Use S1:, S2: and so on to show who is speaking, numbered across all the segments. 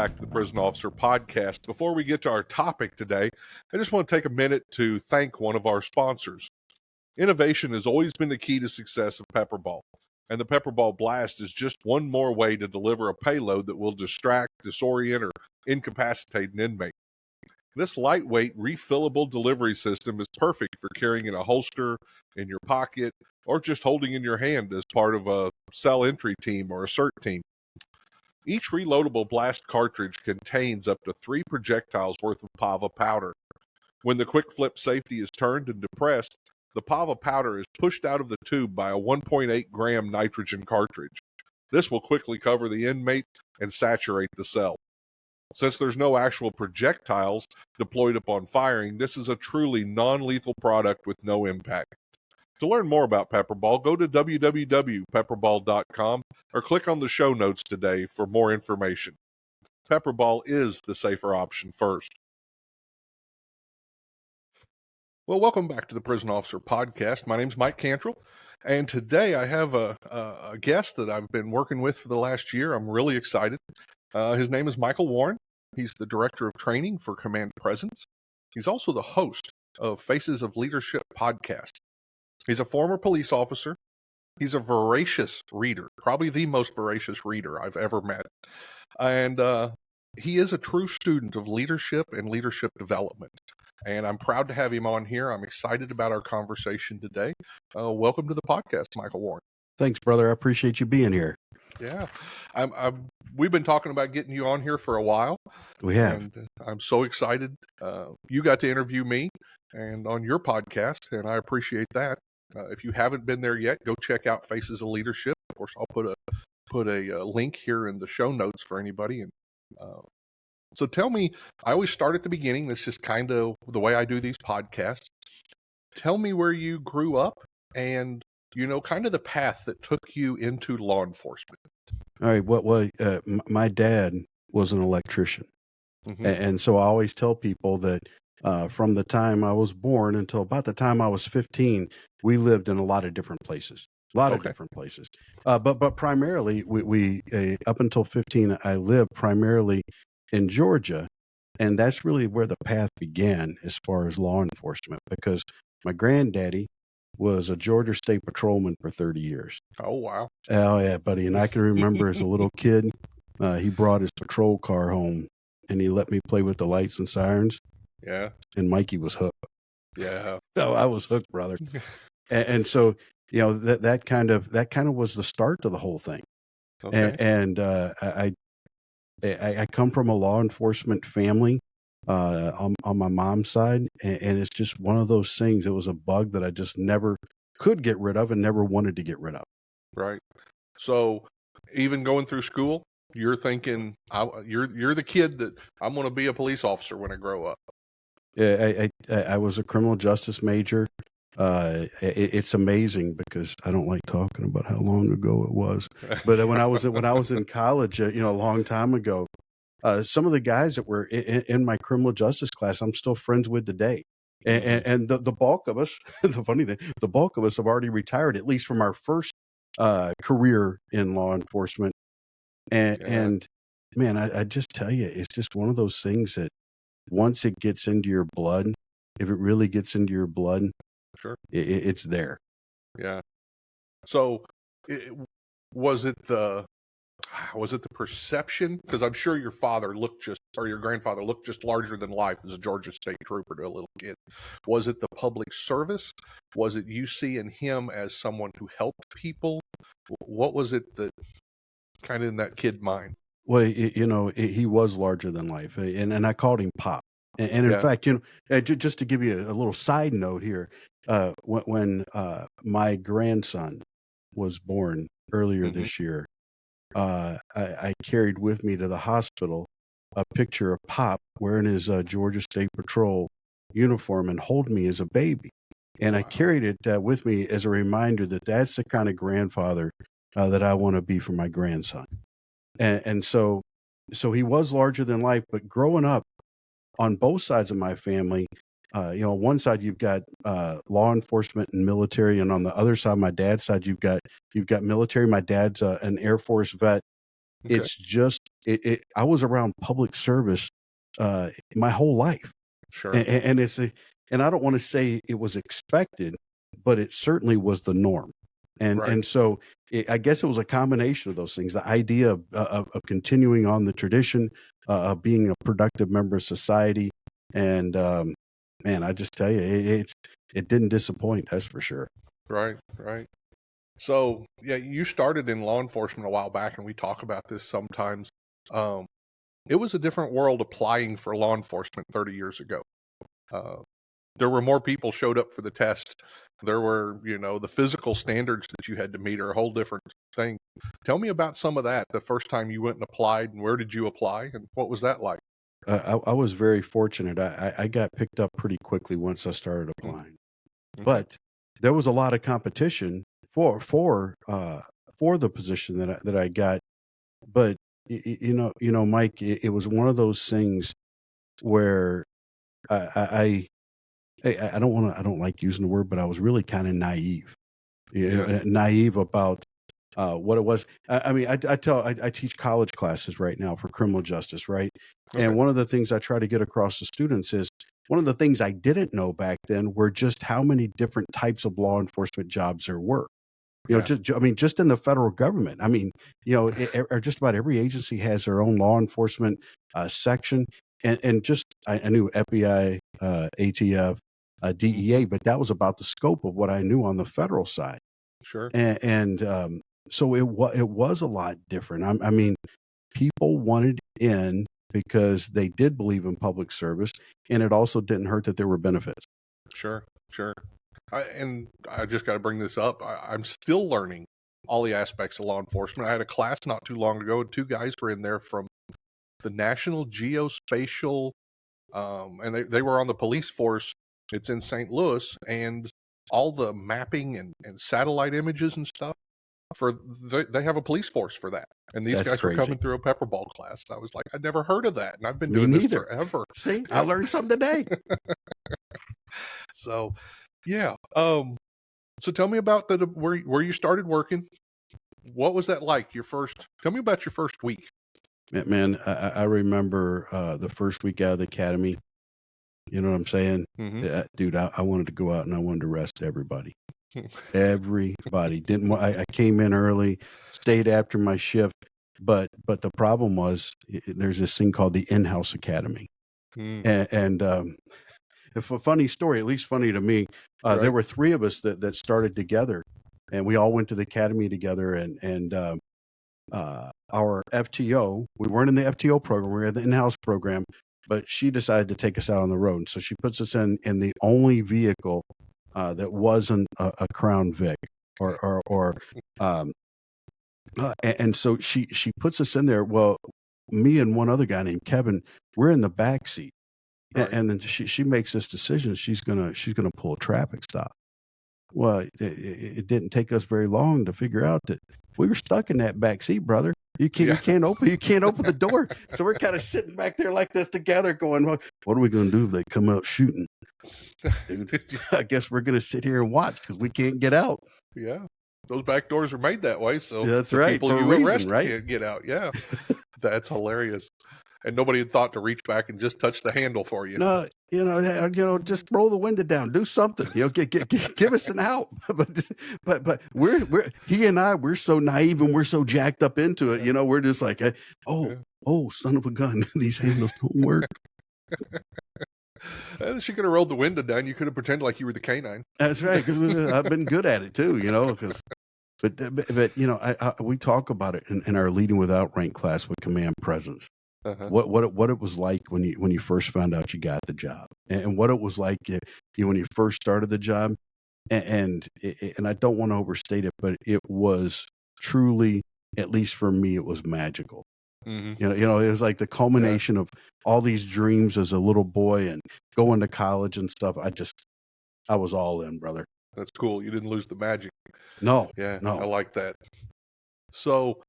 S1: back to the Prison Officer Podcast. Before we get to our topic today, I just want to take a minute to thank one of our sponsors. Innovation has always been the key to success of Pepperball, and the Pepperball Blast is just one more way to deliver a payload that will distract, disorient, or incapacitate an inmate. This lightweight, refillable delivery system is perfect for carrying in a holster, in your pocket, or just holding in your hand as part of a cell entry team or a CERT team. Each reloadable blast cartridge contains up to 3 projectiles worth of PAVA powder. When the quick flip safety is turned and depressed, the PAVA powder is pushed out of the tube by a 1.8 gram nitrogen cartridge. This will quickly cover the inmate and saturate the cell. Since there's no actual projectiles deployed upon firing, this is a truly non-lethal product with no impact. To learn more about Pepperball, go to www.pepperball.com or click on the show notes today for more information. Pepperball is the safer option first. Well, welcome back to the Prison Officer Podcast. My name's Mike Cantrell, and today I have a guest that I've been working with for the last year. I'm really excited. His name is Michael Warren. He's the Director of Training for Command Presence. He's also the host of Faces of Leadership podcast. He's a former police officer. He's a voracious reader, probably the most voracious reader I've ever met. And he is a true student of leadership and leadership development. And I'm proud to have him on here. I'm excited about our conversation today. Welcome to the podcast, Michael Warren.
S2: Thanks, brother. I appreciate you being here.
S1: Yeah. We've been talking about getting you on here for a while.
S2: We have.
S1: And I'm so excited. You got to interview me and on your podcast, and I appreciate that. If you haven't been there yet, go check out Faces of Leadership. Of course, I'll put a link here in the show notes for anybody. And so tell me, I always start at the beginning. That's just kind of the way I do these podcasts. Tell me where you grew up and, kind of the path that took you into law enforcement.
S2: All right. My dad was an electrician. Mm-hmm. And so I always tell people that from the time I was born until about the time I was 15, we lived in a lot of different places. Of different places. But primarily, we up until 15, I lived primarily in Georgia. And that's really where the path began as far as law enforcement, because my granddaddy was a Georgia State Patrolman for 30 years.
S1: Oh, wow.
S2: Oh, yeah, buddy. And I can remember as a little kid, he brought his patrol car home and he let me play with the lights and sirens.
S1: Yeah.
S2: And Mikey was hooked.
S1: Yeah.
S2: Oh, I was hooked, brother. and so, that kind of was the start to the whole thing.
S1: Okay.
S2: And I come from a law enforcement family on my mom's side, and it's just one of those things. It was a bug that I just never could get rid of and never wanted to get rid of.
S1: Right. So even going through school, you're thinking you're the kid that I'm going to be a police officer when I grow up.
S2: I was a criminal justice major. It's amazing because I don't like talking about how long ago it was. But when I was in college, a long time ago, some of the guys that were in my criminal justice class, I'm still friends with today. And the bulk of us, the funny thing, the bulk of us have already retired, at least from our first career in law enforcement. And man, I just tell you, it's just one of those things that once it gets into your blood, if it really gets into your blood,
S1: sure,
S2: it's there.
S1: Yeah. So was it the perception? Because I'm sure your grandfather looked just larger than life as a Georgia State Trooper to a little kid. Was it the public service? Was it you seeing him as someone who helped people? What was it that kind of in that kid mind?
S2: Well, he was larger than life, and I called him Pop. And in fact, just to give you a little side note here, when my grandson was born earlier this year, I carried with me to the hospital a picture of Pop wearing his Georgia State Patrol uniform and holding me as a baby. And wow. I carried it with me as a reminder that that's the kind of grandfather that I want to be for my grandson. And so he was larger than life, but growing up on both sides of my family, on one side you've got law enforcement and military, and on the other side, my dad's side, you've got military. My dad's an Air Force vet. Okay. It's just I was around public service my whole life.
S1: Sure.
S2: And and I don't want to say it was expected, but it certainly was the norm. And so I guess it was a combination of those things. The idea of continuing on the tradition, of being a productive member of society. And man, I just tell you, it didn't disappoint. That's for sure.
S1: Right. So yeah, you started in law enforcement a while back, and we talk about this sometimes. It was a different world applying for law enforcement 30 years ago. There were more people showed up for the test. There were, the physical standards that you had to meet are a whole different thing. Tell me about some of that. The first time you went and applied, and where did you apply, and what was that like?
S2: I was very fortunate. I got picked up pretty quickly once I started applying,
S1: Okay.
S2: but there was a lot of competition for the position that I got. But Mike, it was one of those things where I don't like using the word, but I was really kind of naive, naive about what it was. I mean, I teach college classes right now for criminal justice, right?
S1: Okay.
S2: And one of the things I try to get across to students is one of the things I didn't know back then were just how many different types of law enforcement jobs there were. Just in the federal government. I mean, just about every agency has their own law enforcement section, and just I knew FBI, ATF, DEA, but that was about the scope of what I knew on the federal side.
S1: Sure.
S2: And so it was a lot different. I mean, people wanted in because they did believe in public service, and it also didn't hurt that there were benefits.
S1: Sure. And I just got to bring this up. I'm still learning all the aspects of law enforcement. I had a class not too long ago, and two guys were in there from the National Geospatial, and they were on the police force. It's in St. Louis, and all the mapping and satellite images and stuff. They have a police force for that, and these
S2: That's
S1: guys
S2: crazy.
S1: were coming through a pepper ball class. I was like, I'd never heard of that, and I've been
S2: Me
S1: doing
S2: neither.
S1: this forever.
S2: See, I learned something today.
S1: So, yeah. So tell me about where you started working. What was that like? Tell me about your first week.
S2: Man, I remember the first week out of the academy. You know what I'm saying?
S1: Mm-hmm.
S2: Dude, I wanted to go out and I wanted to arrest everybody. Everybody I came in early, stayed after my shift, but the problem was there's this thing called the in-house academy. And if a funny story, at least funny to me, there were three of us that started together, and we all went to the academy together. And our FTO, we weren't in the FTO program, we were in the in-house program, but she decided to take us out on the road. So she puts us in the only vehicle that wasn't a Crown Vic and so she puts us in there. Well, me and one other guy named Kevin, we're in the back seat. And then she makes this decision. She's gonna pull a traffic stop. Well, it didn't take us very long to figure out that we were stuck in that back seat, brother. You can't open the door. So we're kind of sitting back there like this together, going, "What are we gonna do if they come out shooting?" Dude, I guess we're gonna sit here and watch because we can't get out.
S1: Yeah, those back doors are made that way, so
S2: that's right.
S1: People
S2: for
S1: you
S2: a reason,
S1: arrest
S2: right?
S1: can't get out. Yeah, that's hilarious. And nobody had thought to reach back and just touch the handle for you.
S2: No, just roll the window down, do something. Give us an out. but he and I, we're so naive and we're so jacked up into it. We're just like, oh, son of a gun, these handles don't work. She
S1: could have rolled the window down. You could have pretended like you were the canine.
S2: That's right. Because I've been good at it too. But we talk about it in our leading without rank class with command presence.
S1: Uh-huh.
S2: What it was like when you first found out you got the job, and what it was like when you first started the job, and I don't want to overstate it, but it was truly, at least for me, it was magical.
S1: Mm-hmm.
S2: It was like the culmination of all these dreams as a little boy and going to college and stuff. I was all in, brother.
S1: That's cool. You didn't lose the magic.
S2: No.
S1: I like that. So,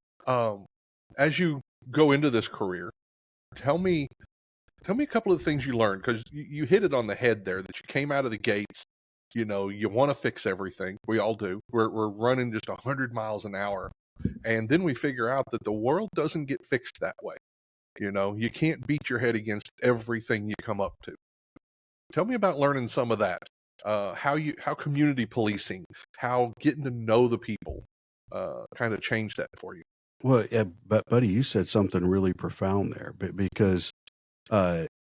S1: as you go into this career, tell me a couple of things you learned, because you hit it on the head there, that you came out of the gates, you want to fix everything. We all do. We're running just 100 miles an hour. And then we figure out that the world doesn't get fixed that way. You can't beat your head against everything you come up to. Tell me about learning some of that. How community policing, how getting to know the people, kind of changed that for you.
S2: Well, yeah, but buddy, you said something really profound there, because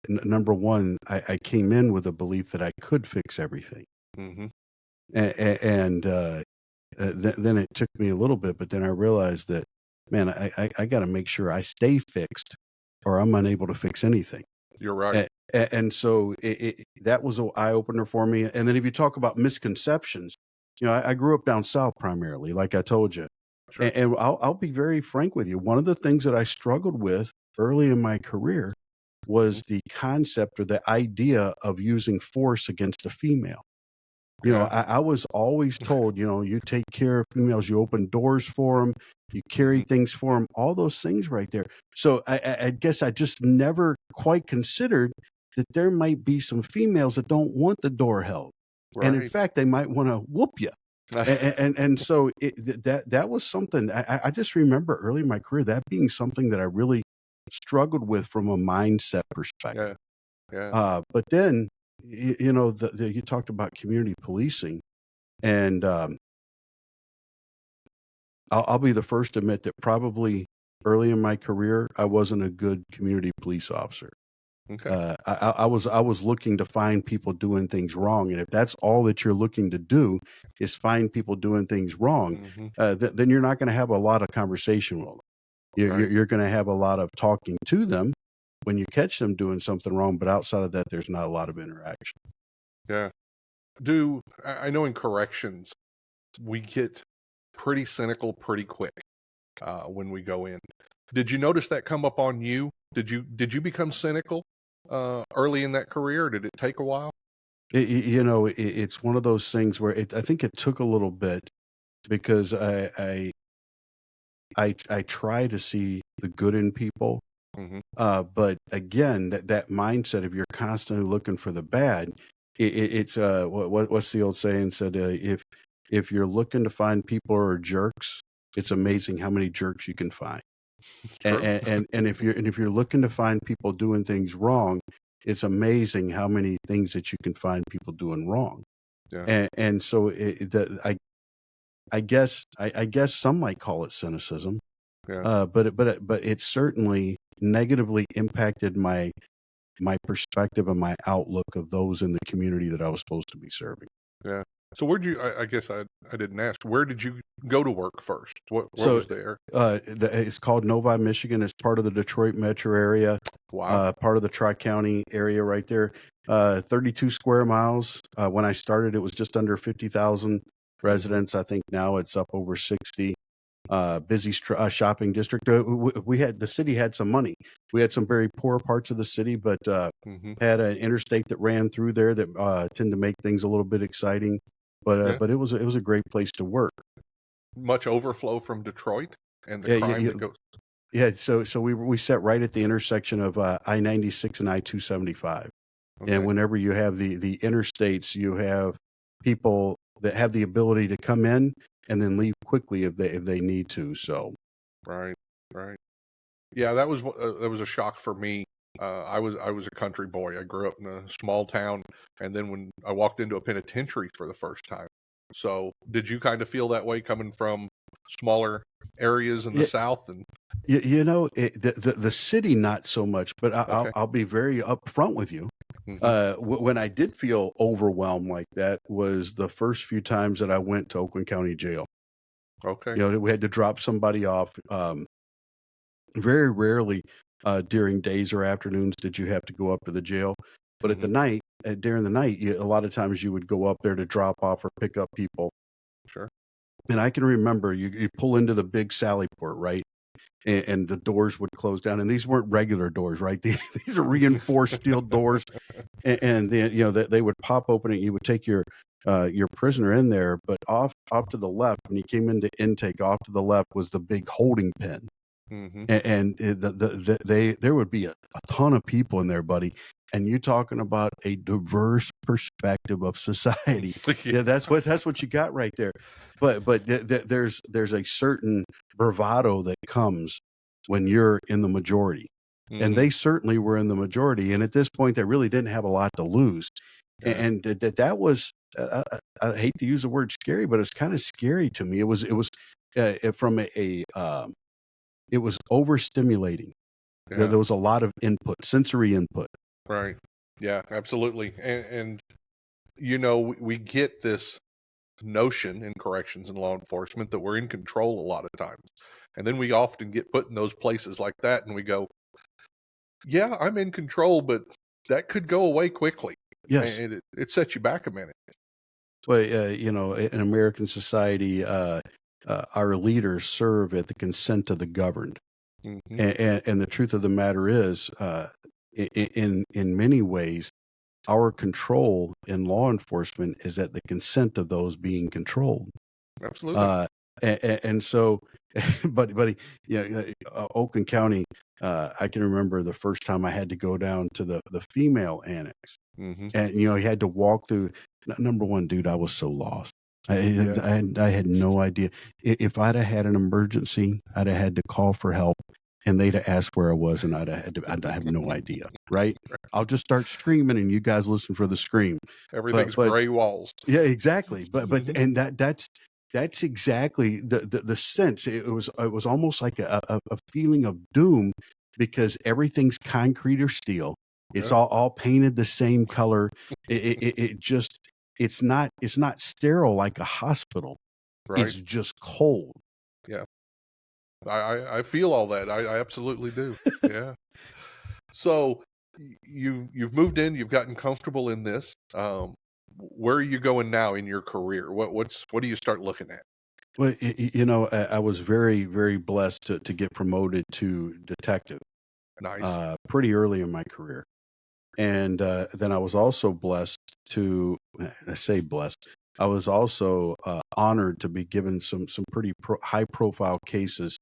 S2: number one, I came in with a belief that I could fix everything,
S1: Mm-hmm.
S2: and then it took me a little bit, but then I realized that, man, I got to make sure I stay fixed, or I'm unable to fix anything.
S1: You're right.
S2: And so that was an eye opener for me. And then if you talk about misconceptions, I grew up down south primarily, like I told you.
S1: Sure.
S2: And I'll be very frank with you. One of the things that I struggled with early in my career was the concept or the idea of using force against a female.
S1: Yeah.
S2: I was always told, you take care of females, you open doors for them, you carry things for them, all those things right there. So I guess I just never quite considered that there might be some females that don't want the door held.
S1: Right.
S2: And in fact, they might want to whoop you. and so that was something I just remember early in my career, that being something that I really struggled with from a mindset perspective.
S1: Yeah.
S2: But then, you talked about community policing, and I'll be the first to admit that probably early in my career, I wasn't a good community police officer.
S1: Okay.
S2: I was looking to find people doing things wrong, and if that's all that you're looking to do is find people doing things wrong, then you're not going to have a lot of conversation with them. You're going to have a lot of talking to them when you catch them doing something wrong, but outside of that, there's not a lot of interaction.
S1: Yeah. I know in corrections, we get pretty cynical pretty quick when we go in. Did you notice that come up on you? Did you become cynical early in that career? Or did it take a while?
S2: It's one of those things where I think it took a little bit, because I try to see the good in people. But again, that mindset of you're constantly looking for the bad, it's what's the old saying said, if you're looking to find people who are jerks, it's amazing how many jerks you can find. And if you're looking to find people doing things wrong, it's amazing how many things that you can find people doing wrong.
S1: Yeah.
S2: And so I guess some might call it cynicism.
S1: Yeah.
S2: But it certainly negatively impacted my perspective and my outlook of those in the community that I was supposed to be serving.
S1: Yeah. So where'd you? I guess I didn't ask. Where did you go to work first? What was there?
S2: It's called Novi, Michigan. It's part of the Detroit metro area.
S1: Wow.
S2: Part of the Tri-County area right there. 32 square miles. When I started, it was just under 50,000 residents. I think now it's up over 60. Busy shopping district. The city had some money. We had some very poor parts of the city, but had an interstate that ran through there that tend to make things a little bit exciting. But it was a great place to work.
S1: Much overflow from Detroit and the crime that goes.
S2: Yeah, so we sat right at the intersection of I-96 and I-275, and whenever you have the interstates, you have people that have the ability to come in and then leave quickly if they need to. So,
S1: right. Yeah, that was a shock for me. I was a country boy. I grew up in a small town, and then when I walked into a penitentiary for the first time. So, did you kind of feel that way coming from smaller areas in the South? And
S2: the city not so much, but I'll be very upfront with you. When I did feel overwhelmed like that was the first few times that I went to Oakland County Jail.
S1: Okay.
S2: We had to drop somebody off. Very rarely during days or afternoons did you have to go up to the jail, but at the night, during the night, a lot of times you would go up there to drop off or pick up people.
S1: Sure.
S2: And I can remember you pull into the big Sally Port, right? And the doors would close down, and these weren't regular doors, right? These are reinforced steel doors, and then they would pop open, and you would take your prisoner in there. But off to the left, when you came into intake, off to the left was the big holding pen, and there would be a ton of people in there, buddy. and you're talking about a diverse perspective of society. Yeah, that's what you got right there. But there's a certain bravado that comes when you're in the majority. And they certainly were in the majority. And at this point, they really didn't have a lot to lose.
S1: Yeah.
S2: And that was, I hate to use the word scary, but it's kind of scary to me. It was from it was overstimulating.
S1: Yeah.
S2: There was a lot of input, sensory input.
S1: Right. Yeah, absolutely. And you know, we get this notion in corrections and law enforcement that we're in control a lot of times. And then we often get put in those places like that and we go, yeah, I'm in control, but that could go away quickly.
S2: Yes.
S1: And it sets you back a minute.
S2: Well, you know, in American society, our leaders serve at the consent of the governed.
S1: Mm-hmm.
S2: And the truth of the matter is, in many ways, our control in law enforcement is at the consent of those being controlled.
S1: Absolutely.
S2: And so, but yeah, Oakland County, I can remember the first time I had to go down to the female annex, and you know, you had to walk through. Number one, dude, I was so lost. I had no idea. If I'd have had an emergency, I'd have had to call for help, and they'd have asked where I was, and I'd have no idea. Right? I'll just start screaming, and you guys listen for the scream.
S1: Everything's gray walls.
S2: Yeah, exactly. But and that's exactly the sense. It was almost like a feeling of doom because everything's concrete or steel. It's all painted the same color. It just it's not sterile like a hospital.
S1: Right.
S2: It's just cold.
S1: Yeah. I feel all that. I absolutely do. Yeah. So you've moved in, you've gotten comfortable in this. Where are you going now in your career? What do you start looking at?
S2: Well, you know, I was very, very blessed to get promoted to detective.
S1: Nice.
S2: Pretty early in my career. And then I was also blessed to, I say blessed, I was also honored to be given some pretty high profile cases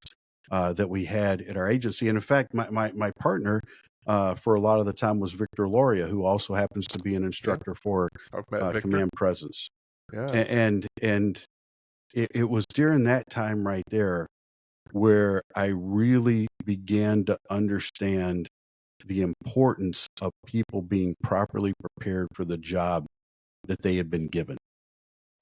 S2: that we had at our agency. And in fact, my partner for a lot of the time was Victor Loria, who also happens to be an instructor for
S1: I've met Victor.
S2: Command Presence.
S1: Yeah.
S2: And it was during that time right there where I really began to understand the importance of people being properly prepared for the job that they had been given.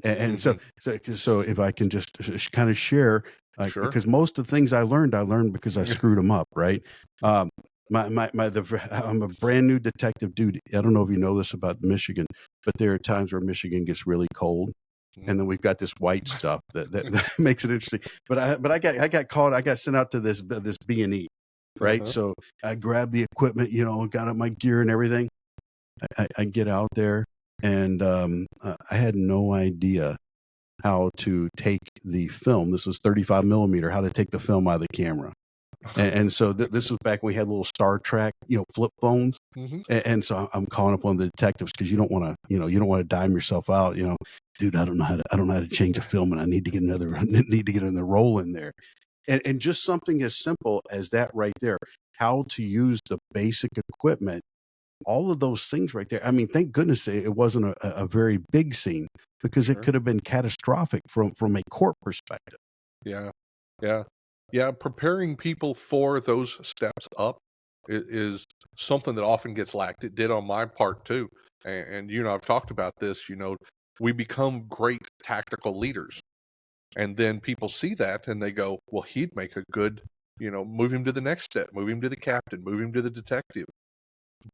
S2: And so if I can just kind of share,
S1: Sure.
S2: because most of the things I learned because I screwed them up, right? I'm a brand new detective dude. I don't know if you know this about Michigan, but there are times where Michigan gets really cold. And then we've got this white stuff that makes it interesting. But I got caught. I got sent out to this B&E, right? So I grabbed the equipment, you know, got up my gear and everything. I get out there, and I had no idea how to take the film. This was 35 millimeter. How to take the film out of the camera. And so this was back when we had little Star Trek, you know, flip phones. And so I'm calling up one of the detectives because you don't want to dime yourself out. You know, dude, I don't know how to change a film, and I need to get another roll in there. And just something as simple as that right there, how to use the basic equipment, all of those things right there. I mean, thank goodness it wasn't a very big scene because it could have been catastrophic from a court perspective.
S1: Yeah. Yeah. Yeah. Preparing people for those steps up is something that often gets lacked. It did on my part too. And you know, I've talked about this, you know, we become great tactical leaders. And then people see that and they go, well, he'd make a good, you know, move him to the next step, move him to the captain, move him to the detective.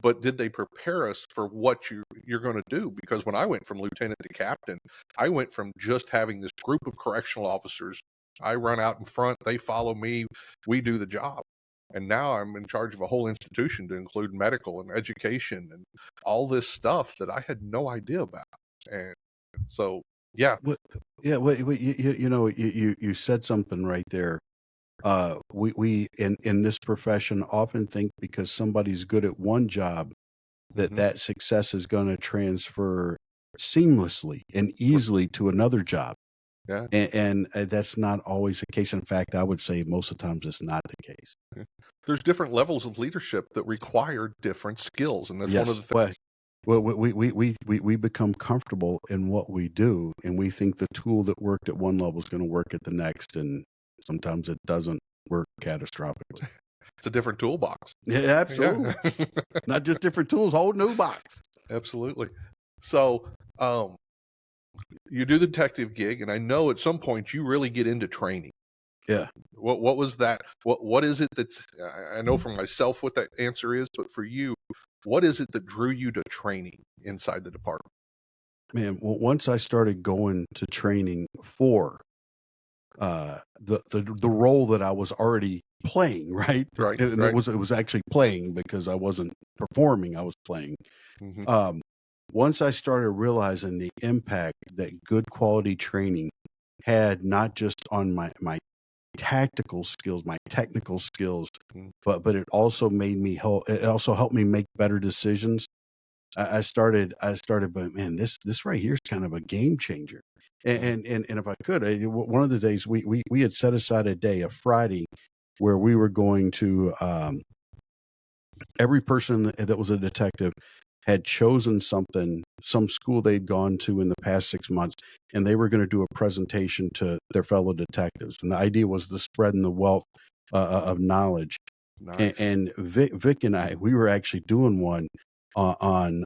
S1: But did they prepare us for what you're going to do? Because when I went from lieutenant to captain, I went from just having this group of correctional officers. I run out in front, they follow me, we do the job. And now I'm in charge of a whole institution to include medical and education and all this stuff that I had no idea about. And so, yeah.
S2: You know, you said something right there. We in this profession often think because somebody's good at one job that success is going to transfer seamlessly and easily to another job.
S1: Yeah.
S2: And that's not always the case. In fact, I would say most of the times it's not the case.
S1: there's different levels of leadership that require different skills, and that's one of the things.
S2: Well, we become comfortable in what we do, and we think the tool that worked at one level is going to work at the next, and sometimes it doesn't work catastrophically.
S1: It's a different toolbox.
S2: Yeah, absolutely.
S1: Yeah.
S2: Not just different tools, whole new box.
S1: Absolutely. So, you do the detective gig, and I know at some point you really get into training.
S2: Yeah.
S1: What was that? What is it that's? I know for myself what that answer is, but for you, what is it that drew you to training inside the department?
S2: Man, once I started going to training for the role that I was already playing, right?
S1: Right.
S2: And
S1: Right.
S2: it was actually playing because I wasn't performing, I was playing.
S1: Mm-hmm.
S2: Once I started realizing the impact that good quality training had, not just on my tactical skills, my technical skills,
S1: Mm-hmm.
S2: but it also it also helped me make better decisions. I started, but man, this right here is kind of a game changer. And if I could, one of the days we had set aside a day, a Friday, where we were going to, every person that was a detective had chosen some school they'd gone to in the past 6 months, and they were going to do a presentation to their fellow detectives. And the idea was to spread the wealth of knowledge.
S1: Nice.
S2: And Vic and I, we were actually doing one on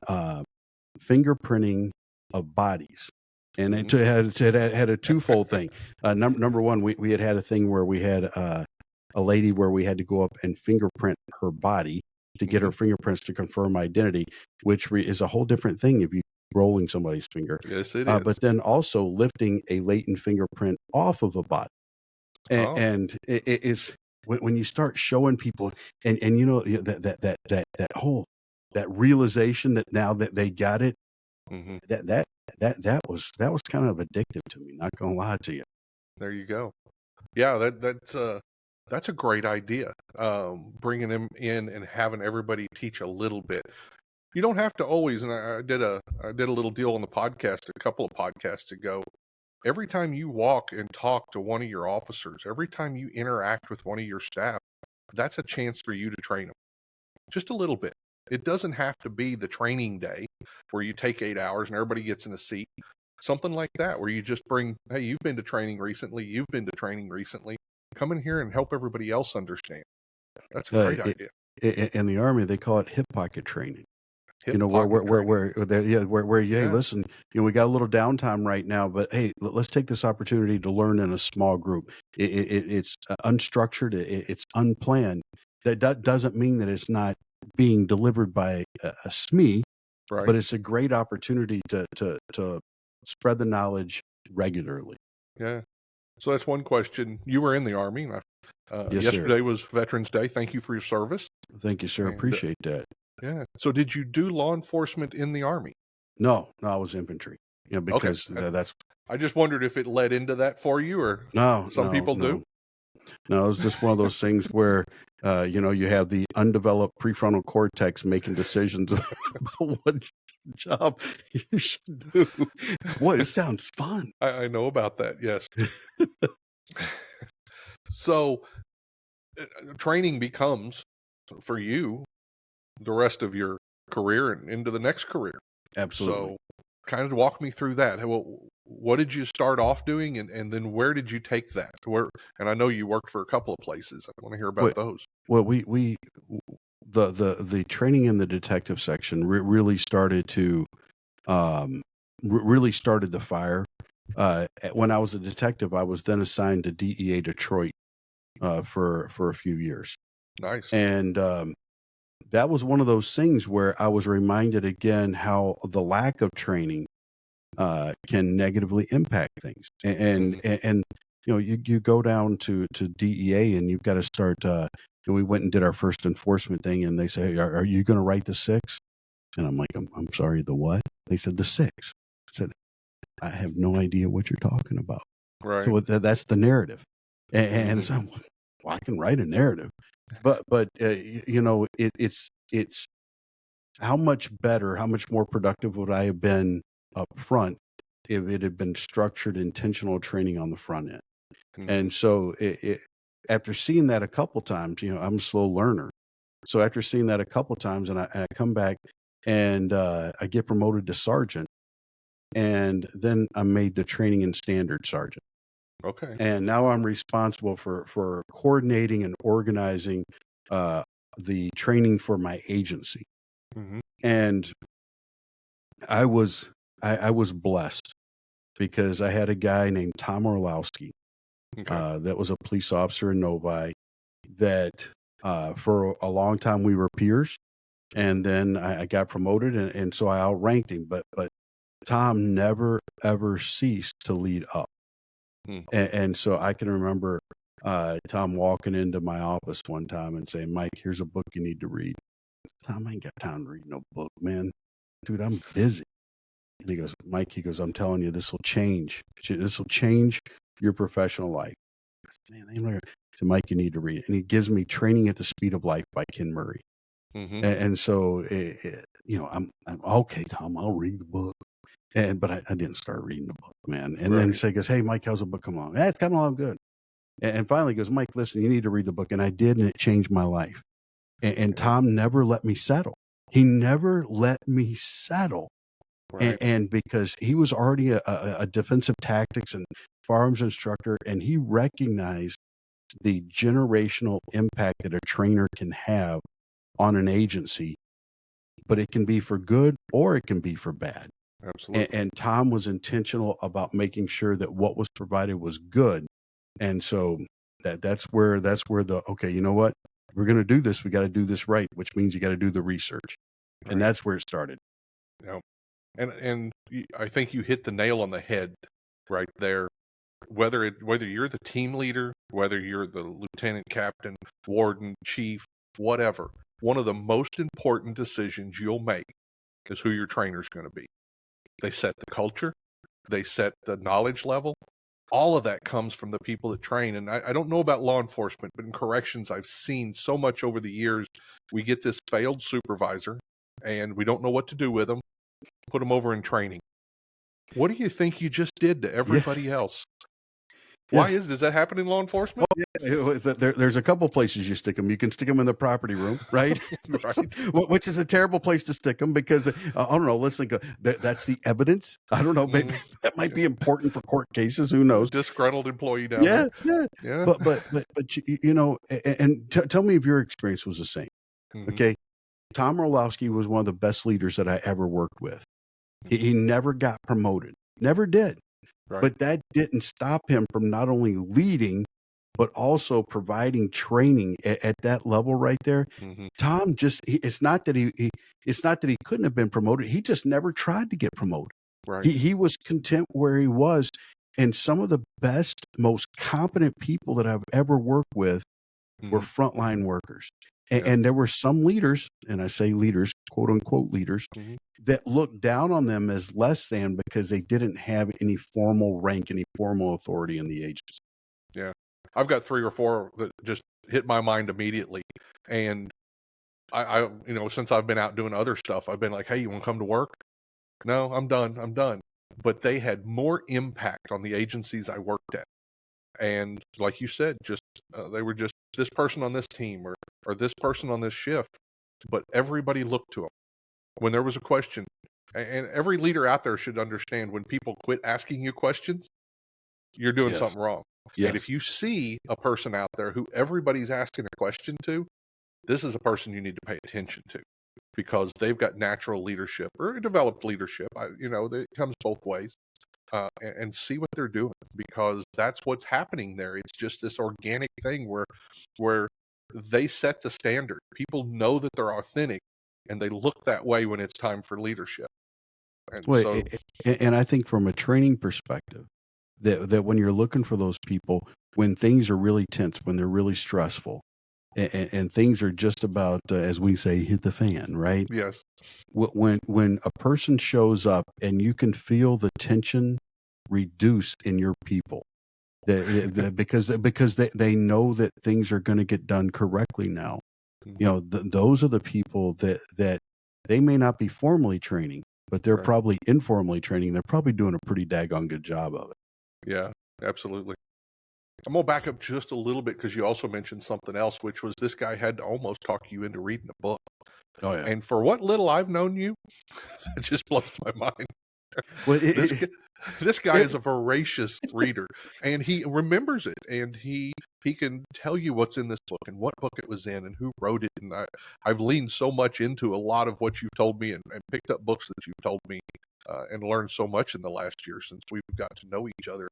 S2: fingerprinting of bodies. And it had a twofold thing. Number one, we had a thing where we had a lady where we had to go up and fingerprint her body to get her fingerprints to confirm identity, which is a whole different thing if you rolling somebody's finger.
S1: Yes, it is.
S2: But then also lifting a latent fingerprint off of a body. And it is when you start showing people, and you know that whole that realization that now that they got it, that was kind of addictive to me. Not gonna lie to you.
S1: There you go. Yeah, that's a great idea. Bringing them in and having everybody teach a little bit. You don't have to always. And I did a little deal on the podcast a couple of podcasts ago. Every time you walk and talk to one of your officers, every time you interact with one of your staff, that's a chance for you to train them just a little bit. It doesn't have to be the training day where you take 8 hours and everybody gets in a seat. Something like that, where you just bring, hey, you've been to training recently. You've been to training recently. Come in here and help everybody else understand. That's a great idea.
S2: In the Army, they call it hip pocket training.
S1: Hip pocket training.
S2: Hey, listen, we got a little downtime right now, but hey, let's take this opportunity to learn in a small group. It's unstructured, it's unplanned. That doesn't mean that it's not being delivered by a SME,
S1: right?
S2: But it's a great opportunity to spread the knowledge regularly.
S1: Yeah. So that's one question. You were in the Army.
S2: Yes,
S1: yesterday
S2: sir.
S1: was Veterans Day. Thank you for your service.
S2: Thank you, sir. Appreciate that.
S1: Yeah. So did you do law enforcement in the Army?
S2: No, I was infantry. Because that's.
S1: I just wondered if it led into that for you, or some people do.
S2: No, it's just one of those things where, you have the undeveloped prefrontal cortex making decisions about what job you should do. Boy, it sounds fun.
S1: I know about that. Yes. So training becomes, for you, the rest of your career and into the next career.
S2: Absolutely.
S1: So kind of walk me through that. What did you start off doing, and then where did you take that? And I know you worked for a couple of places. I want to hear about those.
S2: Well, the training in the detective section really started to really started the fire. When I was a detective, I was then assigned to DEA Detroit for a few years.
S1: Nice.
S2: And that was one of those things where I was reminded again how the lack of training can negatively impact things. And you go down to DEA and you've got to start. And we went and did our first enforcement thing, and they say, "Are you going to write the 6?" And I'm like, "I'm sorry, the what?" They said, "The 6." I said, "I have no idea what you're talking about."
S1: Right.
S2: So that's the narrative, and so I can write a narrative, but it's how much better, how much more productive would I have been up front if it had been structured, intentional training on the front end. And so after seeing that a couple times, I'm a slow learner. So after seeing that a couple times, and I come back and I get promoted to sergeant, and then I'm made the training and standard sergeant.
S1: Okay.
S2: And now I'm responsible for coordinating and organizing uh, the training for my agency.
S1: Mm-hmm.
S2: And I was I was blessed because I had a guy named Tom Orlowski
S1: Okay.
S2: that was a police officer in Novi that for a long time we were peers, and then I got promoted, and so I outranked him. But Tom never ever ceased to lead up,
S1: Mm.
S2: and so I can remember Tom walking into my office one time and saying, "Mike, here's a book you need to read." Tom, I ain't got time to read no book, man. Dude, I'm busy. And he goes, Mike, he goes, I'm telling you, this will change. This will change your professional life. I said, man, I'm not so Mike, you need to read it. And he gives me Training at the Speed of Life by Ken Murray.
S1: Mm-hmm.
S2: And so, I'm okay, Tom, I'll read the book. But I didn't start reading the book, man. And then he goes, hey, Mike, how's the book come along? It's coming along good. And finally he goes, Mike, listen, you need to read the book. And I did, and it changed my life. And Tom never let me settle. He never let me settle.
S1: Right.
S2: And because he was already a defensive tactics and firearms instructor, and he recognized the generational impact that a trainer can have on an agency, but it can be for good or it can be for bad.
S1: Absolutely.
S2: And Tom was intentional about making sure that what was provided was good. And so that's where the, okay, you know what? If we're going to do this, we got to do this right, which means you got to do the research.
S1: Right.
S2: And that's where it started.
S1: Yeah. And I think you hit the nail on the head right there. Whether you're the team leader, whether you're the lieutenant, captain, warden, chief, whatever, one of the most important decisions you'll make is who your trainer's going to be. They set the culture, they set the knowledge level. All of that comes from the people that train. And I don't know about law enforcement, but in corrections, I've seen so much over the years. We get this failed supervisor, and we don't know what to do with them. Put them over in training. What do you think you just did to everybody else? Why does that happen in law enforcement?
S2: Oh, yeah. There's a couple places you stick them. You can stick them in the property room, right?
S1: Right.
S2: Which is a terrible place to stick them because I don't know. Let's think that's the evidence. I don't know. Maybe that might be important for court cases. Who knows?
S1: Disgruntled employee down there.
S2: Yeah. But tell me if your experience was the same.
S1: Mm-hmm.
S2: Okay. Tom Orlowski was one of the best leaders that I ever worked with. He never got promoted. Never did.
S1: Right.
S2: But that didn't stop him from not only leading, but also providing training at that level right there.
S1: Mm-hmm.
S2: Tom it's not that he couldn't have been promoted. He just never tried to get promoted.
S1: Right.
S2: He was content where he was. And some of the best, most competent people that I've ever worked with were frontline workers. And there were some leaders, and I say leaders, quote unquote leaders, that looked down on them as less than because they didn't have any formal rank, any formal authority in the agency.
S1: Yeah. I've got 3 or 4 that just hit my mind immediately. And I since I've been out doing other stuff, I've been like, hey, you want to come to work? No, I'm done. But they had more impact on the agencies I worked at. And like you said, just they were just this person on this team or this person on this shift. But everybody looked to them when there was a question. And every leader out there should understand when people quit asking you questions, you're doing something wrong.
S2: Yes.
S1: And if you see a person out there who everybody's asking a question to, this is a person you need to pay attention to because they've got natural leadership or developed leadership. It comes both ways. And see what they're doing because that's what's happening there. It's just this organic thing where they set the standard. People know that they're authentic and they look that way when it's time for leadership.
S2: And I think from a training perspective, that when you're looking for those people, when things are really tense, when they're really stressful, and things are just about, as we say, hit the fan, right?
S1: Yes.
S2: When a person shows up and you can feel the tension reduce in your people, because they know that things are going to get done correctly now. Those are the people that they may not be formally training, but they're probably informally training. They're probably doing a pretty daggone good job of it.
S1: Yeah, absolutely. I'm going to back up just a little bit because you also mentioned something else, which was this guy had to almost talk you into reading a book.
S2: Oh yeah.
S1: And for what little I've known you, it just blows my mind.
S2: Well,
S1: This guy is a voracious reader, and he remembers it, and he can tell you what's in this book and what book it was in and who wrote it. And I've leaned so much into a lot of what you've told me and picked up books that you've told me and learned so much in the last year since we've got to know each other.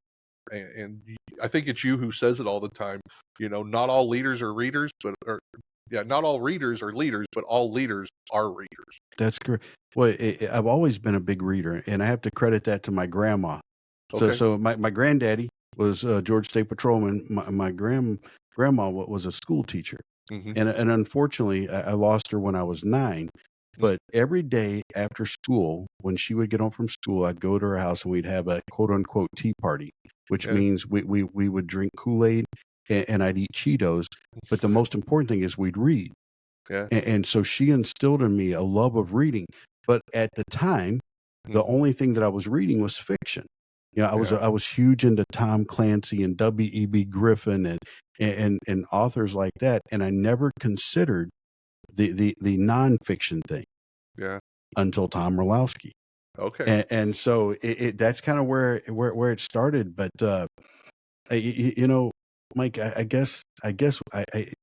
S1: And I think it's you who says it all the time. You know, not all leaders are readers, not all readers are leaders, but all leaders are readers.
S2: That's great. Well, I've always been a big reader, and I have to credit that to my grandma.
S1: Okay.
S2: So my granddaddy was George State Patrolman. My grandma was a school teacher,
S1: Mm-hmm.
S2: and unfortunately, I lost her when I was 9. But every day after school, when she would get home from school, I'd go to her house and we'd have a quote unquote tea party, which means we would drink Kool-Aid and I'd eat Cheetos. But the most important thing is we'd read.
S1: Yeah.
S2: And so she instilled in me a love of reading. But at the time, the only thing that I was reading was fiction. You know, I was huge into Tom Clancy and W.E.B. Griffin and authors like that, and I never considered the nonfiction thing.
S1: Yeah.
S2: Until Tom Orlowski.
S1: Okay.
S2: And so that's kind of where it started. But you know, Mike, I guess it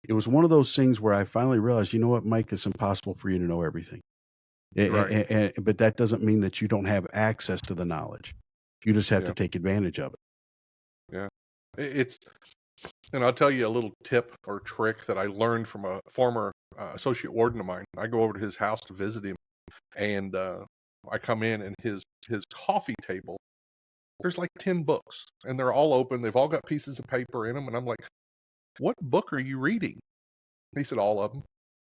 S2: was one of those things where I finally realized, you know what, Mike, it's impossible for you to know everything.
S1: Right.
S2: But that doesn't mean that you don't have access to the knowledge. You just have to
S1: Yeah.
S2: take advantage of it.
S1: Yeah. And I'll tell you a little tip or trick that I learned from a former associate warden of mine. I go over to his house to visit him, and I come in, and his coffee table, there's like 10 books, and they're all open. They've all got pieces of paper in them, and I'm like, what book are you reading? He said, all of them.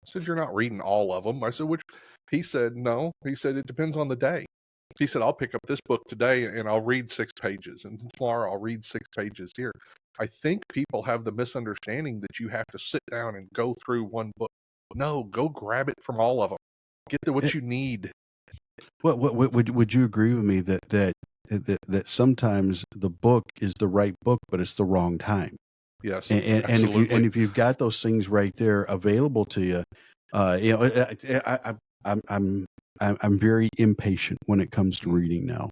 S1: I said, you're not reading all of them. I said, which? He said, no. He said, it depends on the day. He said, I'll pick up this book today and I'll read 6 pages, and tomorrow I'll read 6 pages here. I think people have the misunderstanding that you have to sit down and go through one book. No, go grab it from all of them. Get to what you need.
S2: What would you agree with me that sometimes the book is the right book, but it's the wrong time?
S1: Yes,
S2: And
S1: absolutely.
S2: if you've got those things right there available to you, you know, I'm very impatient when it comes to reading now.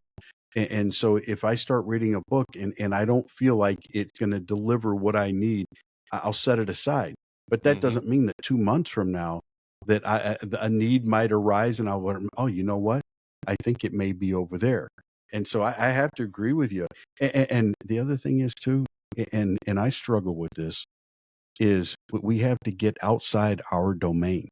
S2: And so if I start reading a book and I don't feel like it's going to deliver what I need, I'll set it aside. But that doesn't mean that 2 months from now that a need might arise and oh, you know what? I think it may be over there. And so I have to agree with you. And the other thing is too, and I struggle with this, is we have to get outside our domain.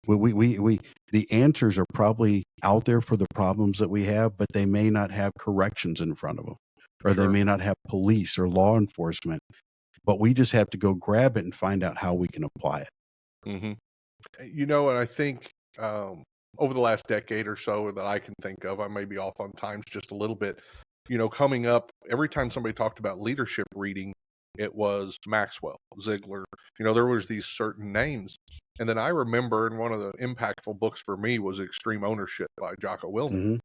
S2: The answers are probably out there for the problems that we have, but they may not have corrections in front of them, or they
S1: Sure.
S2: may not have police or law enforcement, but we just have to go grab it and find out how we can apply it.
S1: Mm-hmm. You know, and I think over the last decade or so that I can think of, I may be off on times just a little bit, you know, coming up, every time somebody talked about leadership reading, it was Maxwell, Ziegler, you know, there was these certain names. And then I remember, and one of the impactful books for me was Extreme Ownership by Jocko Willink.
S2: Mm-hmm.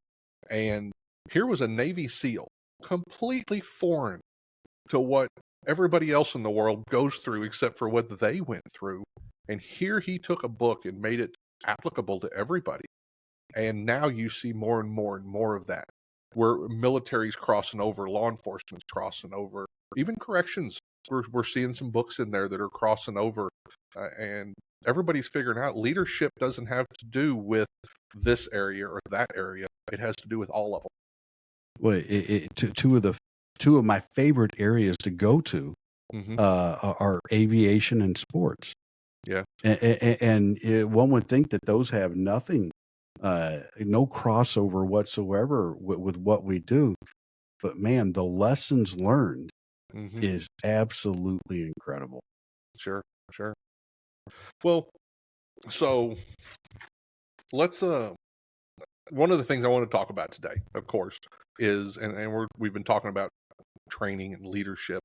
S1: And here was a Navy SEAL, completely foreign to what everybody else in the world goes through except for what they went through. And here he took a book and made it applicable to everybody. And now you see more and more and more of that, where military's crossing over, law enforcement's crossing over, even corrections. We're seeing some books in there that are crossing over, and everybody's figuring out leadership doesn't have to do with this area or that area. It has to do with all of them.
S2: Well, two of my favorite areas to go to are aviation and sports.
S1: Yeah.
S2: And one would think that those have nothing, no crossover whatsoever with what we do. But man, the lessons learned is absolutely incredible.
S1: Sure. Well, so let's one of the things I want to talk about today, of course, is and we've been talking about training and leadership,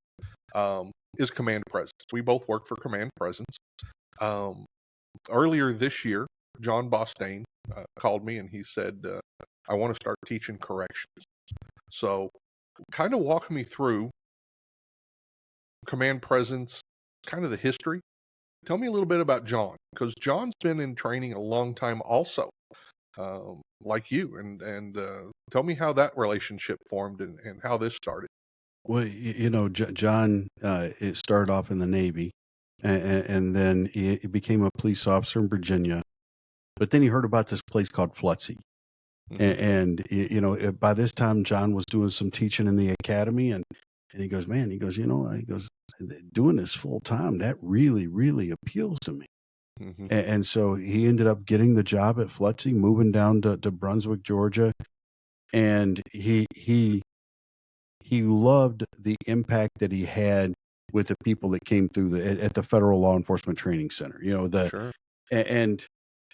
S1: is command presence. We both work for Command Presence. Earlier this year, John Bostaine called me and he said, I want to start teaching corrections. So kind of walk me through command presence, kind of the history. Tell me a little bit about John, because John's been in training a long time also, like you. And tell me how that relationship formed and how this started.
S2: Well, John, it started off in the Navy, and then he became a police officer in Virginia. But then he heard about this place called Flutzy.
S1: Mm-hmm.
S2: By this time, John was doing some teaching in the academy, and he goes, man, he goes, doing this full time, that really, really appeals to me.
S1: Mm-hmm.
S2: And so he ended up getting the job at Flutzy, moving down to Brunswick, Georgia, and he loved the impact that he had with the people that came through at the Federal Law Enforcement Training Center.
S1: Sure.
S2: And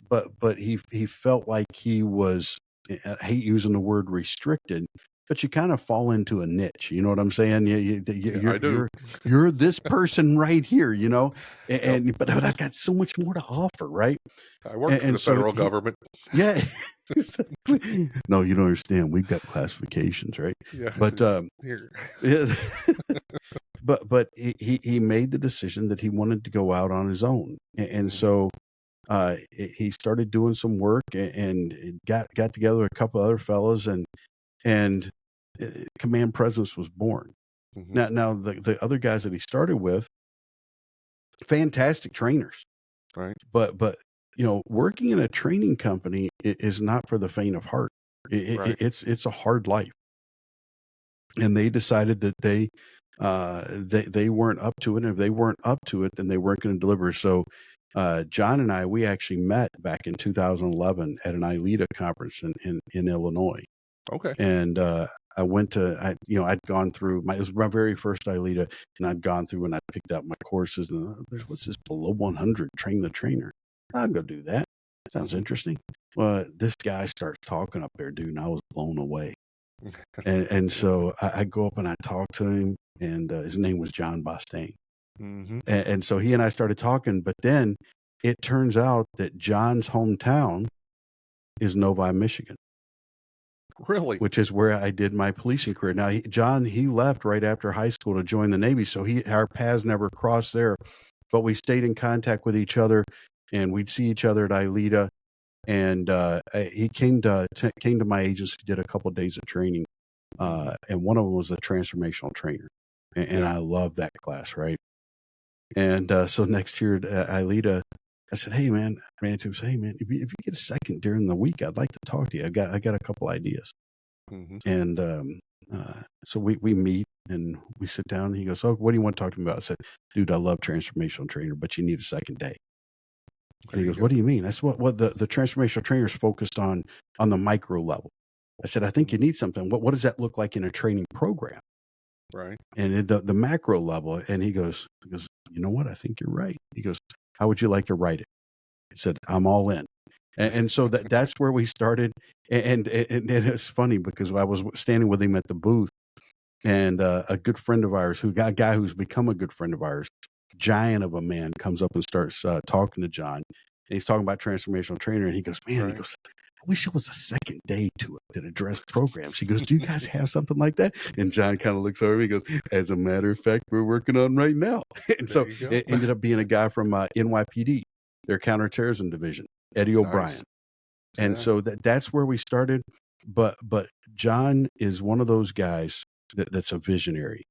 S2: but he felt like he was, I hate using the word restricted, but you kind of fall into a niche. You know what I'm saying?
S1: I do.
S2: You're this person right here. And
S1: Yep.
S2: but I've got so much more to offer, right?
S1: I work for the
S2: so
S1: federal government.
S2: yeah, exactly. No, you don't understand. We've got classifications, right?
S1: Yeah.
S2: But
S1: Here.
S2: yeah. but he made the decision that he wanted to go out on his own, and so he started doing some work and got together with a couple other fellows, and Command Presence was born.
S1: Mm-hmm.
S2: Now the other guys that he started with, fantastic trainers,
S1: Right.
S2: but working in a training company is not for the faint of heart.
S1: Right.
S2: It's a hard life, and they decided that they weren't up to it, and if they weren't up to it, then they weren't going to deliver. So John and we actually met back in 2011 at an ILETA conference in Illinois.
S1: Okay.
S2: And I went to, I'd gone through it was my very first ILETA, and I'd gone through and I picked out my courses, and what's this below 100, train the trainer. I'll go do that. Sounds interesting. Well, this guy starts talking up there, dude, and I was blown away. And so I go up and I talk to him, and his name was John Bostain.
S1: Mm-hmm.
S2: And so he and I started talking, but then it turns out that John's hometown is Novi, Michigan.
S1: Really?
S2: Which is where I did my policing career. Now, John left right after high school to join the Navy, so our paths never crossed there, but we stayed in contact with each other, and we'd see each other at ILETA. And he came to my agency, did a couple of days of training, and one of them was a transformational trainer, and I love that class, right? And so next year at ILETA, I said, "Hey man," I ran into him. Say, "Hey man, if you get a second during the week, I'd like to talk to you. I got a couple ideas."
S1: Mm-hmm.
S2: And so we meet and we sit down. And he goes, "Oh, what do you want to talk to me about?" I said, "Dude, I love transformational trainer, but you need a second day." And he goes, "What do you mean?" I said, "What the transformational trainer is focused on the micro level." I said, "I think you need something. What does that look like in a training program?"
S1: Right.
S2: And at the macro level, and he goes, "You know what? I think you're right." He goes, "How would you like to write it?" I said, "I'm all in." And so that's where we started. And it's funny because I was standing with him at the booth, and a good friend of ours, a guy who's become a good friend of ours, giant of a man, comes up and starts talking to John. And he's talking about transformational trainer. And he goes, "Man," he goes, "I wish there was a second day to it that addressed programs." He goes, "Do you guys have something like that?" And John kind of looks over me. He goes, "As a matter of fact, we're working on right now." And so it ended up being a guy from NYPD, their counterterrorism division, Eddie O'Brien.
S1: Nice.
S2: And so that's where we started. But John is one of those guys that's a visionary.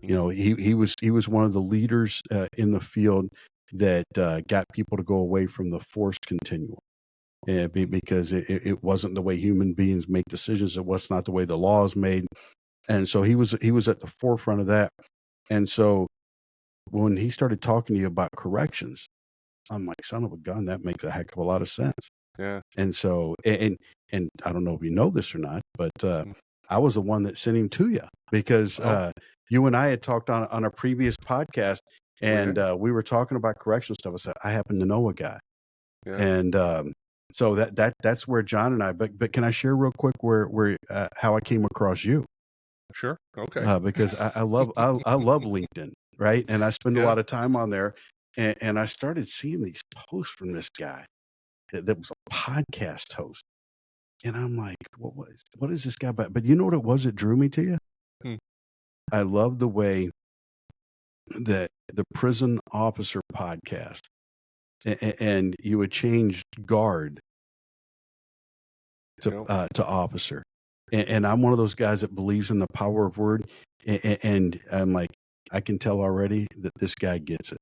S2: He was one of the leaders in the field that got people to go away from the force continuum. Because it wasn't the way human beings make decisions. It was not the way the law is made. And so he was at the forefront of that. And so when he started talking to you about corrections, I'm like, son of a gun, that makes a heck of a lot of sense.
S1: Yeah.
S2: And so, and I don't know if you know this or not, but I was the one that sent him to you because you and I had talked on a previous podcast, and we were talking about correctional stuff. I said, I happen to know a guy.
S1: Yeah.
S2: And so that's where John and I, but can I share real quick where how I came across you?
S1: Sure. Okay.
S2: Because I love LinkedIn, right? And I spend a lot of time on there, and I started seeing these posts from this guy that was a podcast host. And I'm like, what is this guy about? But you know what it was that drew me to you? I love the way that the prison officer podcast, and you would change guard to officer. And I'm one of those guys that believes in the power of word. And I'm like, I can tell already that this guy gets it.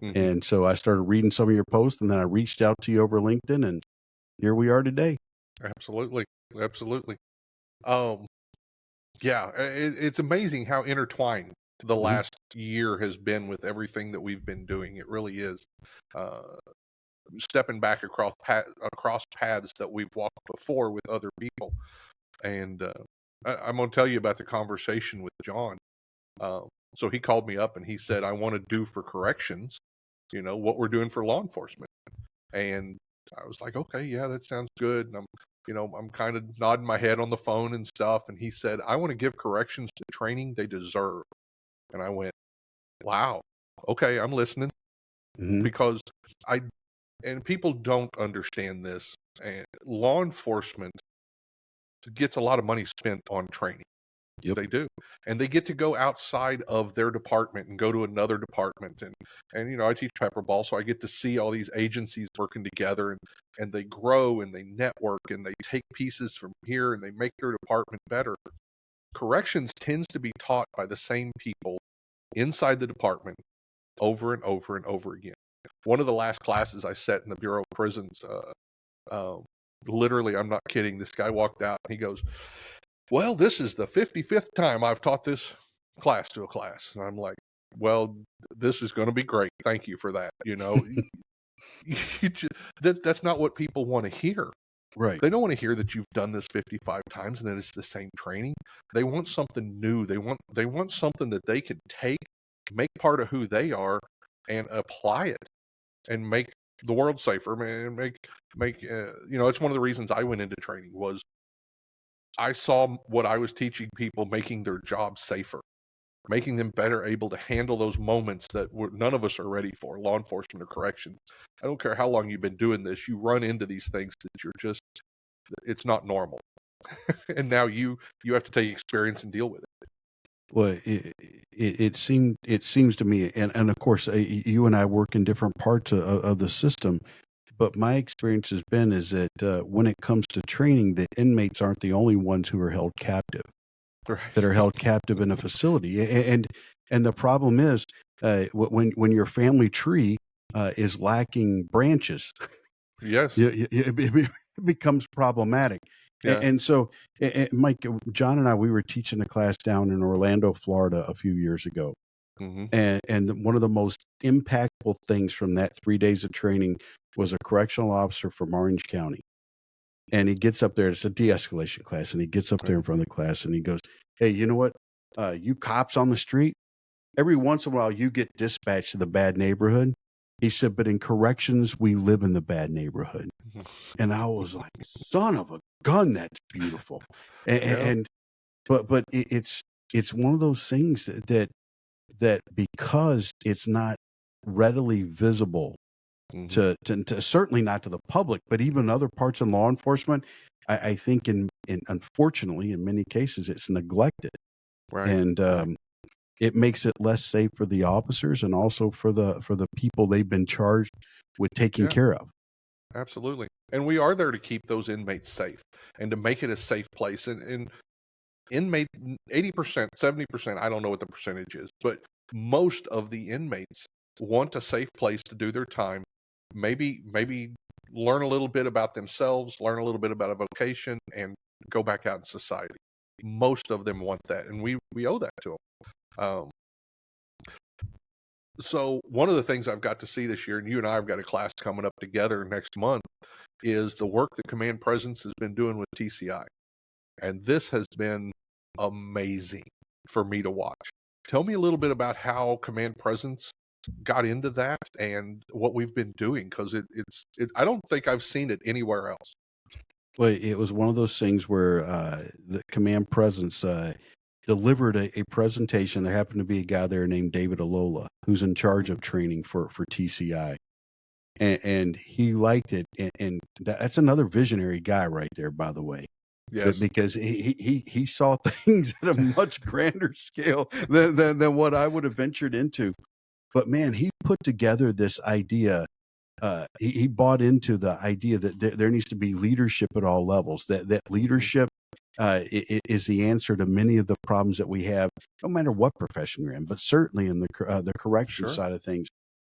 S2: Mm-hmm. And so I started reading some of your posts, and then I reached out to you over LinkedIn, and here we are today.
S1: Absolutely. Absolutely. Yeah, it's amazing how intertwined the last year has been with everything that we've been doing. It really is. Stepping back across paths that we've walked before with other people. And I'm going to tell you about the conversation with John. So he called me up and he said, I want to do for corrections, what we're doing for law enforcement. And I was like, okay, yeah, that sounds good. And I'm kind of nodding my head on the phone and stuff. And he said, I want to give corrections the training they deserve. And I went, wow, okay, I'm listening. Mm-hmm. Because and people don't understand this. And law enforcement gets a lot of money spent on training. Yep. They do. And they get to go outside of their department and go to another department. And I teach pepper ball, so I get to see all these agencies working together, and they grow and they network and they take pieces from here and they make their department better. Corrections tends to be taught by the same people inside the department over and over and over again. One of the last classes I set in the Bureau of Prisons, literally, I'm not kidding, this guy walked out and he goes, well, this is the 55th time I've taught this class to a class. And I'm like, well, this is going to be great. Thank you for that. That's not what people want to hear.
S2: Right.
S1: They don't want to hear that you've done this 55 times and that it's the same training. They want something new. They want something that they can take, make part of who they are, and apply it and make the world safer. Man, it's one of the reasons I went into training was I saw what I was teaching people, making their jobs safer, making them better able to handle those moments that none of us are ready for, law enforcement or corrections. I don't care how long you've been doing this, you run into these things that it's not normal. And now you have to take experience and deal with it.
S2: Well, it seems to me, and of course, you and I work in different parts of the system, but my experience has been is that when it comes to training, the inmates aren't the only ones who are held captive, right, that are held captive in a facility. And the problem is when your family tree is lacking branches,
S1: yes,
S2: it becomes problematic. Yeah. And so, Mike, John and I, we were teaching a class down in Orlando, Florida a few years ago. Mm-hmm. And one of the most impactful things from that 3 days of training was a correctional officer from Orange County. And he gets up there, it's a de-escalation class, and he gets up there in front of the class and he goes, hey, you know what? You cops on the street, every once in a while you get dispatched to the bad neighborhood. He said, but in corrections, we live in the bad neighborhood. And I was like, son of a gun, that's beautiful. But it's one of those things that because it's not readily visible to certainly not to the public, but even other parts in law enforcement, I think in unfortunately in many cases it's neglected. Right. And it makes it less safe for the officers and also for the people they've been charged with taking care of.
S1: Absolutely. And we are there to keep those inmates safe and to make it a safe place. And inmate 80%, 70%, I don't know what the percentage is, but most of the inmates want a safe place to do their time. Maybe learn a little bit about themselves, learn a little bit about a vocation, and go back out in society. Most of them want that, and we owe that to them. So one of the things I've got to see this year, and you and I have got a class coming up together next month, is the work that Command Presence has been doing with TCI. And this has been amazing for me to watch. Tell me a little bit about how Command Presence got into that and what we've been doing, because I don't think I've seen it anywhere else.
S2: Well, it was one of those things where the Command Presence delivered a presentation. There happened to be a guy there named David Alola, who's in charge of training for TCI. And he liked it. And that's another visionary guy right there, by the way.
S1: Yes.
S2: because he saw things at a much grander scale than what I would have ventured into. But man, he put together this idea. He bought into the idea that there needs to be leadership at all levels. That leadership is the answer to many of the problems that we have, no matter what profession you're in, but certainly in the correction
S1: Sure.
S2: side of things.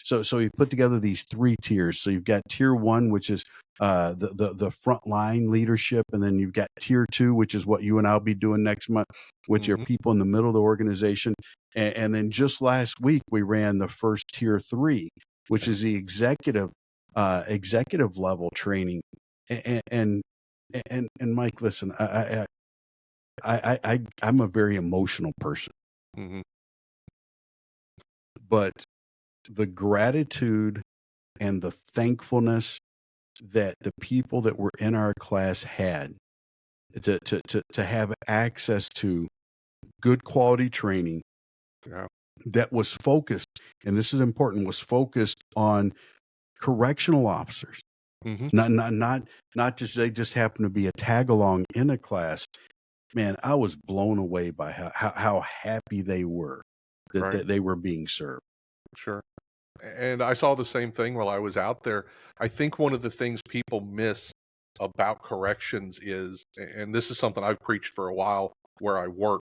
S2: So he put together these 3 tiers. So you've got tier 1, which is the frontline leadership, and then you've got tier 2, which is what you and I'll be doing next month, which are people in the middle of the organization. And then just last week we ran the first tier 3, which is the executive level training. And Mike, listen, I'm a very emotional person, but the gratitude and the thankfulness that the people that were in our class had to have access to good quality training that was focused, and this is important, was focused on correctional officers. Not just they just happen to be a tag along in a class. Man, I was blown away by how happy they were that they were being served.
S1: Sure. And I saw the same thing while I was out there. I think one of the things people miss about corrections is, and this is something I've preached for a while where I work,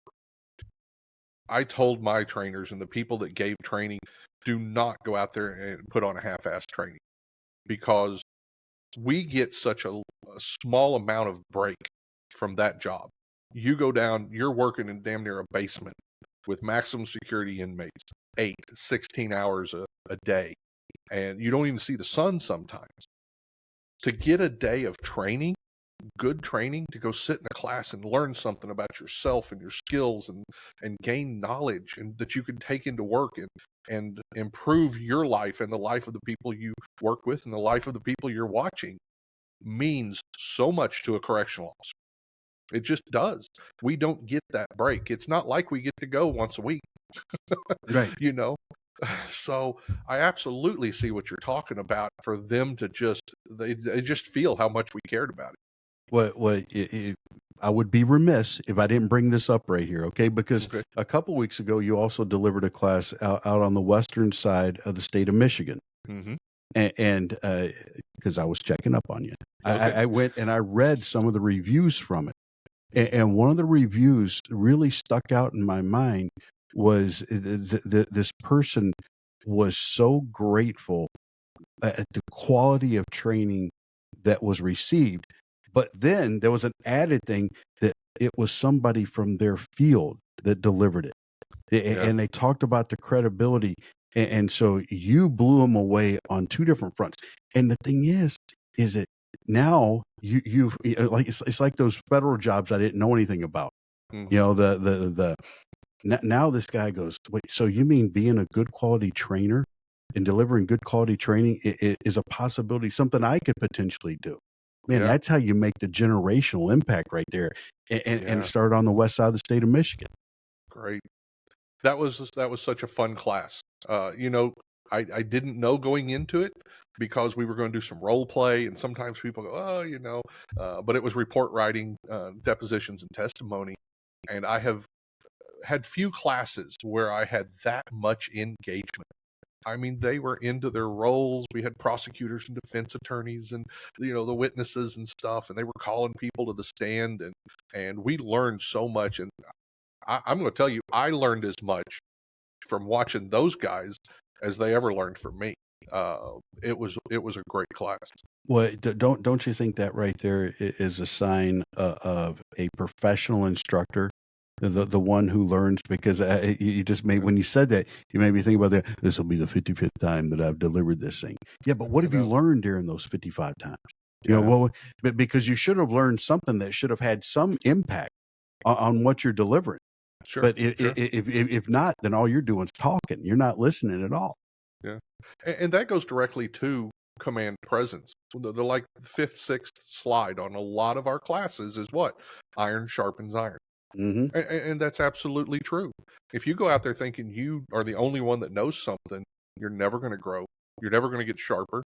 S1: I told my trainers and the people that gave training, do not go out there and put on a half-ass training, because we get such a small amount of break from that job. You go down, you're working in damn near a basement with maximum security inmates, 16 hours a day, and you don't even see the sun sometimes. To get a day of training, good training, to go sit in a class and learn something about yourself and your skills and gain knowledge and that you can take into work and improve your life and the life of the people you work with and the life of the people you're watching, means so much to a correctional officer. It just does. We don't get that break. It's not like we get to go once a week.
S2: Right.
S1: You know? So I absolutely see what you're talking about, for them to they just feel how much we cared about it.
S2: I would be remiss if I didn't bring this up right here, okay? Because a couple weeks ago, you also delivered a class out on the western side of the state of Michigan. And because I was checking up on you, I went and I read some of the reviews from it. And one of the reviews really stuck out in my mind was this person was so grateful at the quality of training that was received. But then there was an added thing that it was somebody from their field that delivered it. And they talked about the credibility. And so you blew them away on 2 different fronts. And the thing is that now you like, it's like those federal jobs I didn't know anything about. You know, now this guy goes, wait, so you mean being a good quality trainer and delivering good quality training is a possibility, something I could potentially do? Man, that's how you make the generational impact right there. And it started on the west side of the state of Michigan.
S1: Great. That was such a fun class. You know, I didn't know going into it, because we were going to do some role play, and sometimes people go, oh, you know, but it was report writing, depositions and testimony. And I have had few classes where I had that much engagement. I mean, they were into their roles. We had prosecutors and defense attorneys and, you know, the witnesses and stuff, and they were calling people to the stand, and we learned so much. And I'm going to tell you, I learned as much from watching those guys as they ever learned from me. It was a great class.
S2: Well, don't you think that right there is a sign of a professional instructor, the one who learns? Because you just made, when you said that, you made me think about that. This will be the 55th time that I've delivered this thing. Yeah, but what have you learned during those 55 times? You know, well, but because you should have learned something that should have had some impact on what you're delivering.
S1: Sure.
S2: But if not, then all you're doing is talking. You're not listening at all.
S1: Yeah, and that goes directly to command presence. The like 5th, 6th slide on a lot of our classes is what? Iron sharpens iron. And that's absolutely true. If you go out there thinking you are the only one that knows something, you're never going to grow. You're never going to get sharper.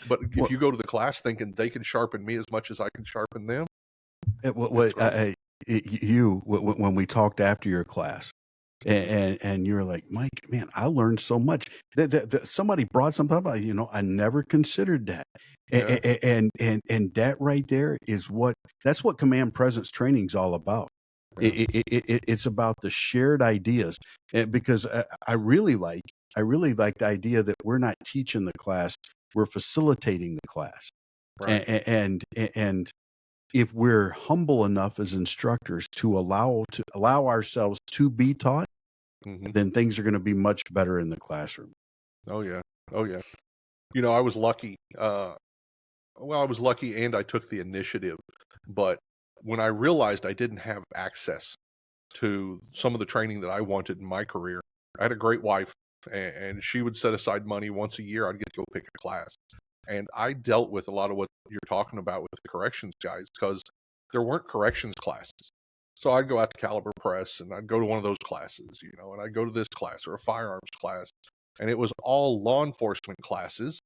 S1: But if you go to the class thinking they can sharpen me as much as I can sharpen them,
S2: When we talked after your class, and you're like, Mike, man, I learned so much. Somebody brought something up, I never considered that.
S1: Yeah.
S2: And that right there is that's what command presence training is all about.
S1: Yeah.
S2: It's about the shared ideas, because I really like the idea that we're not teaching the class, we're facilitating the class.
S1: Right.
S2: And if we're humble enough as instructors to allow ourselves to be taught, then things are going to be much better in the classroom.
S1: Oh yeah. Oh yeah. I was lucky. I was lucky and I took the initiative. But when I realized I didn't have access to some of the training that I wanted in my career, I had a great wife, and she would set aside money once a year. I'd get to go pick a class. And I dealt with a lot of what you're talking about with the corrections guys, because there weren't corrections classes. So I'd go out to Caliber Press and I'd go to one of those classes, and I'd go to this class or a firearms class. And it was all law enforcement classes.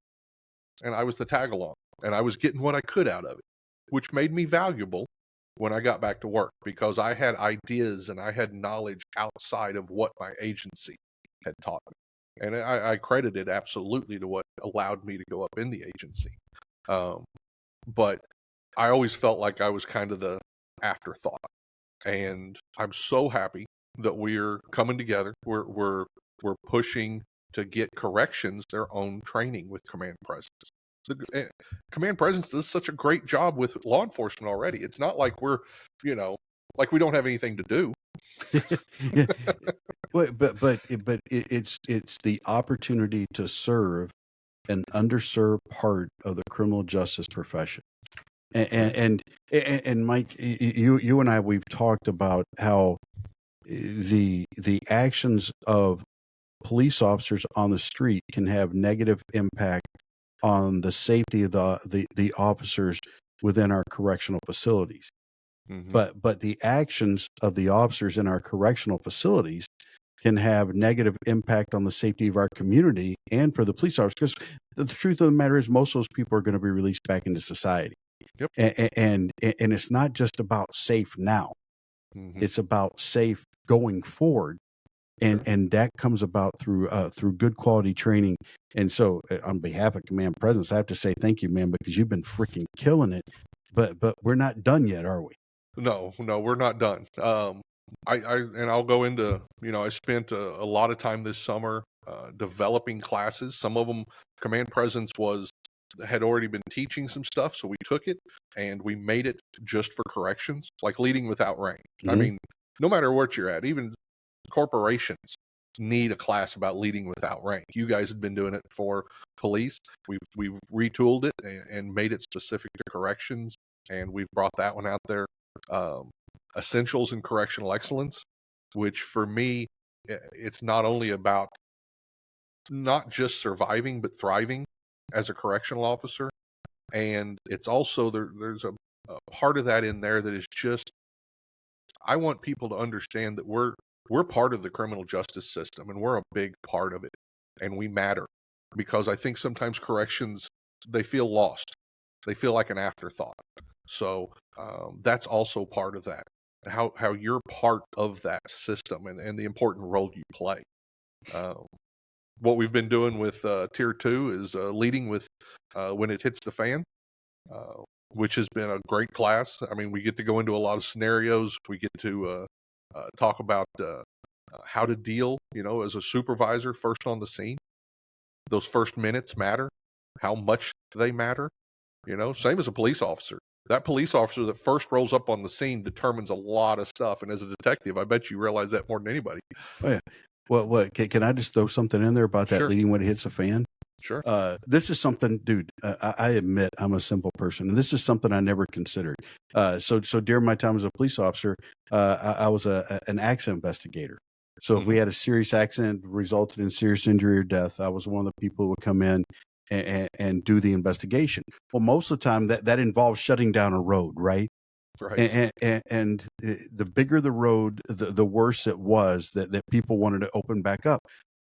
S1: And I was the tag along. And I was getting what I could out of it, which made me valuable when I got back to work, because I had ideas and I had knowledge outside of what my agency had taught me. And I credit it absolutely to what allowed me to go up in the agency. But I always felt like I was kind of the afterthought. And I'm so happy that we're coming together. We're pushing to get corrections their own training with command presence. Command presence does such a great job with law enforcement already. It's not like we're, like we don't have anything to do.
S2: Yeah. But it's the opportunity to serve an underserved part of the criminal justice profession. And Mike, you and I, we've talked about how the actions of police officers on the street can have negative impact on the safety of the officers within our correctional facilities. But the actions of the officers in our correctional facilities can have negative impact on the safety of our community and for the police officers, because the truth of the matter is most of those people are going to be released back into society.
S1: Yep.
S2: And it's not just about safe now. It's about safe going forward. And that comes about through good quality training. And so on behalf of Command Presence, I have to say thank you, man, because you've been freaking killing it. But we're not done yet, are we?
S1: No, we're not done. I'll go into, I spent a lot of time this summer developing classes. Some of them, Command Presence had already been teaching some stuff, so we took it and we made it just for corrections, like leading without rank. I mean, no matter what you're at, even corporations need a class about leading without rank. You guys have been doing it for police. We've retooled it and made it specific to corrections, and we've brought that one out there. Essentials in Correctional Excellence, which for me, it's not only about not just surviving, but thriving as a correctional officer. And it's also, there's a part of that in there that is just, I want people to understand that we're part of the criminal justice system and we're a big part of it, and we matter, because I think sometimes corrections, they feel lost. They feel like an afterthought. So that's also part of that, how you're part of that system and the important role you play. What we've been doing with Tier 2 is leading with when it hits the fan, which has been a great class. I mean, we get to go into a lot of scenarios. We get to talk about how to deal, as a supervisor first on the scene. Those first minutes matter, how much they matter, same as a police officer. That police officer that first rolls up on the scene determines a lot of stuff. And as a detective, I bet you realize that more than anybody.
S2: Oh, yeah. Well, can I just throw something in there about that leading when it hits a fan?
S1: Sure.
S2: This is something, dude, I admit I'm a simple person, and this is something I never considered. So during my time as a police officer, I was an accident investigator. So if we had a serious accident resulted in serious injury or death, I was one of the people who would come in and do the investigation. Well, most of the time that involves shutting down a road, right?
S1: Right.
S2: And the bigger the road, the worse it was that people wanted to open back up.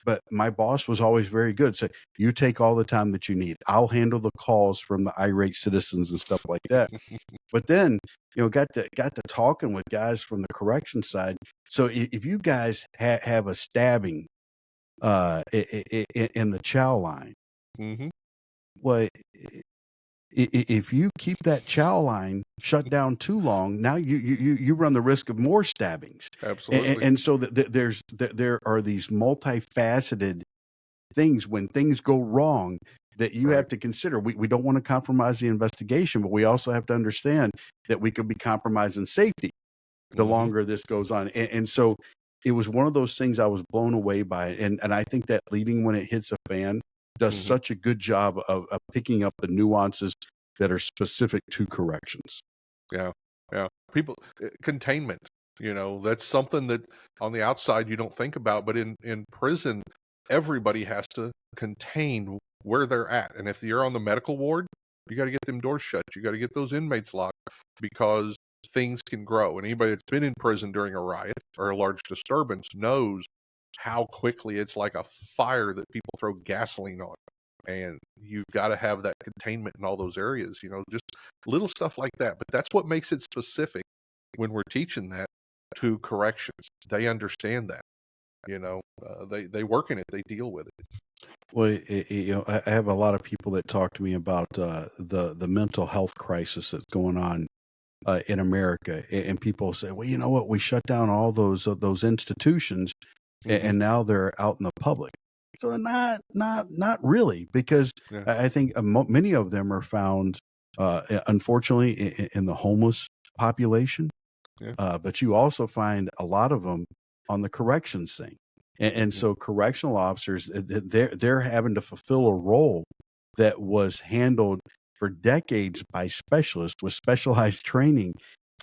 S2: But my boss was always very good. So you take all the time that you need. I'll handle the calls from the irate citizens and stuff like that. But then, got to talking with guys from the correction side. So if you guys have a stabbing in the chow line,
S1: Mm-hmm.
S2: well, if you keep that chow line shut down too long, now you run the risk of more stabbings.
S1: Absolutely.
S2: And so there are these multifaceted things when things go wrong that you
S1: Right.
S2: have to consider. We don't want to compromise the investigation, but we also have to understand that we could be compromising safety the
S1: Mm-hmm.
S2: longer this goes on. And so it was one of those things I was blown away by. And I think that leading when it hits a fan does
S1: Mm-hmm.
S2: such a good job of picking up the nuances that are specific to corrections.
S1: Yeah. Yeah. People, containment, that's something that on the outside you don't think about, but in prison, everybody has to contain where they're at. And if you're on the medical ward, you got to get them doors shut. You got to get those inmates locked, because things can grow. And anybody that's been in prison during a riot or a large disturbance knows how quickly it's like a fire that people throw gasoline on. And you've got to have that containment in all those areas, just little stuff like that. But that's what makes it specific when we're teaching that to corrections. They understand that, they work in it, they deal with it.
S2: Well, I have a lot of people that talk to me about the mental health crisis that's going on in America, and people say, "Well, you know what? We shut down all those institutions,
S1: Mm-hmm.
S2: and now they're out in the public." So not really, because
S1: Yeah.
S2: I think many of them are found, unfortunately, in the homeless population.
S1: Yeah.
S2: But you also find a lot of them on the corrections thing. And
S1: Mm-hmm.
S2: so correctional officers, they're having to fulfill a role that was handled for decades by specialists with specialized training.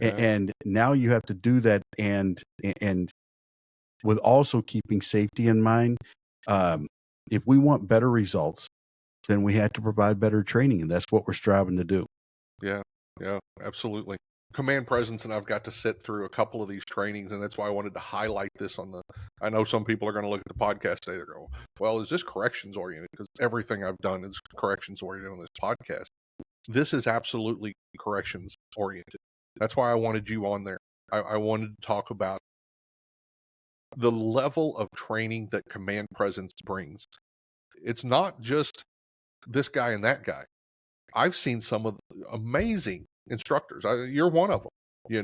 S1: Yeah.
S2: And now you have to do that, and with also keeping safety in mind. If we want better results, then we have to provide better training, and that's what we're striving to do.
S1: Yeah. Yeah. Absolutely. Command presence, and I've got to sit through a couple of these trainings, and that's why I wanted to highlight this I know some people are going to look at the podcast today, they're going, well, is this corrections oriented? Because everything I've done is corrections oriented on this podcast. This is absolutely corrections oriented. That's why I wanted you on there. I wanted to talk about the level of training that command presence brings. It's not just this guy and that guy. I've seen some of the amazing instructors. You're one of them.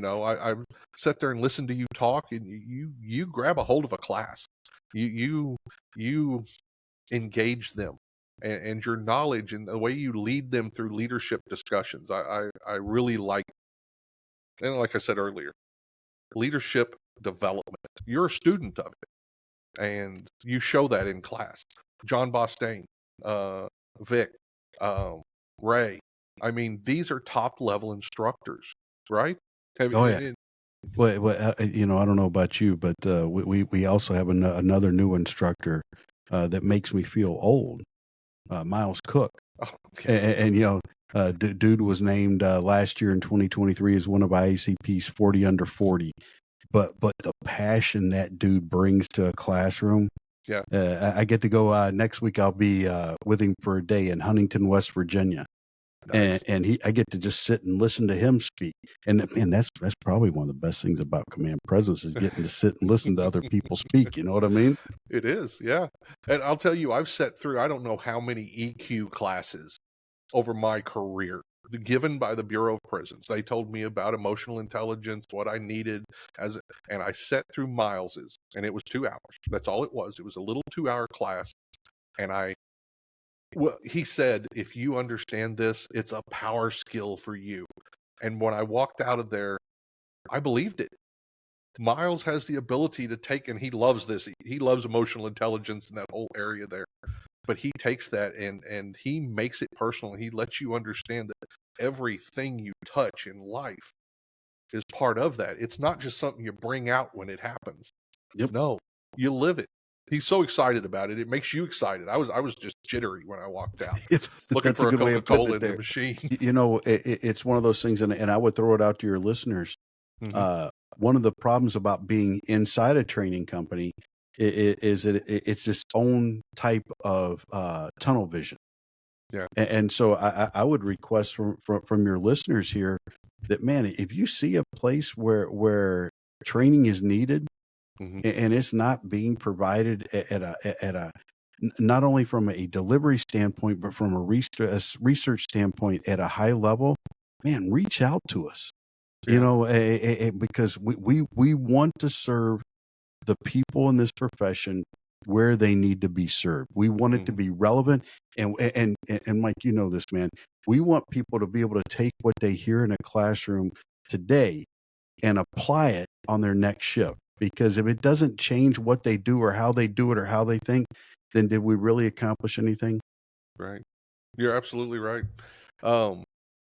S1: I've sat there and listened to you talk, and you grab a hold of a class. You engage them, and your knowledge and the way you lead them through leadership discussions. I really like, and like I said earlier, leadership development. You're a student of it, and you show that in class. John Bostaine, Vic, Ray. I mean, these are top level instructors, right?
S2: Oh yeah. Well, I don't know about you, but we also have another new instructor that makes me feel old, Miles Cook.
S1: Oh, okay.
S2: And dude was named last year in 2023 as one of IACP's 40 under 40. But the passion that dude brings to a classroom.
S1: Yeah.
S2: I get to go next week. I'll be with him for a day in Huntington, West Virginia.
S1: Nice.
S2: And I get to just sit and listen to him speak. And that's probably one of the best things about command presence is getting to sit and listen to other people speak. You know what I mean?
S1: It is, yeah. And I'll tell you, I've sat through, I don't know how many EQ classes over my career given by the Bureau of Prisons. They told me about emotional intelligence, what I needed, and I sat through Miles's, and it was 2 hours. That's all it was. It was a little 2-hour class, and he said, if you understand this, it's a power skill for you. And when I walked out of there, I believed it. Miles has the ability to take, and he loves this. He loves emotional intelligence and that whole area there. But he takes that and he makes it personal. He lets you understand that everything you touch in life is part of that. It's not just something you bring out when it happens.
S2: Yep.
S1: No, you live it. He's so excited about it. It makes you excited. I was just jittery when I walked out, looking
S2: That's
S1: for
S2: a
S1: a
S2: good way of putting
S1: Coca-Cola
S2: it
S1: in the
S2: there.
S1: machine.
S2: It's one of those things, and I would throw it out to your listeners.
S1: Mm-hmm.
S2: One of the problems about being inside a training company It's its own type of tunnel vision.
S1: Yeah.
S2: And so I would request from your listeners here that, man, if you see a place where training is needed
S1: Hmm.
S2: and it's not being provided at a not only from a delivery standpoint, but from a research standpoint at a high level, man, reach out to us. You
S1: Yeah.
S2: know, because we want to serve the people in this profession where they need to be served. We want it to
S1: Hmm.
S2: be relevant, and Mike, you know this, man. We want people to be able to take what they hear in a classroom today and apply it on their next shift. Because if it doesn't change what they do or how they do it or how they think, then did we really accomplish anything?
S1: Right. You're absolutely right. Um,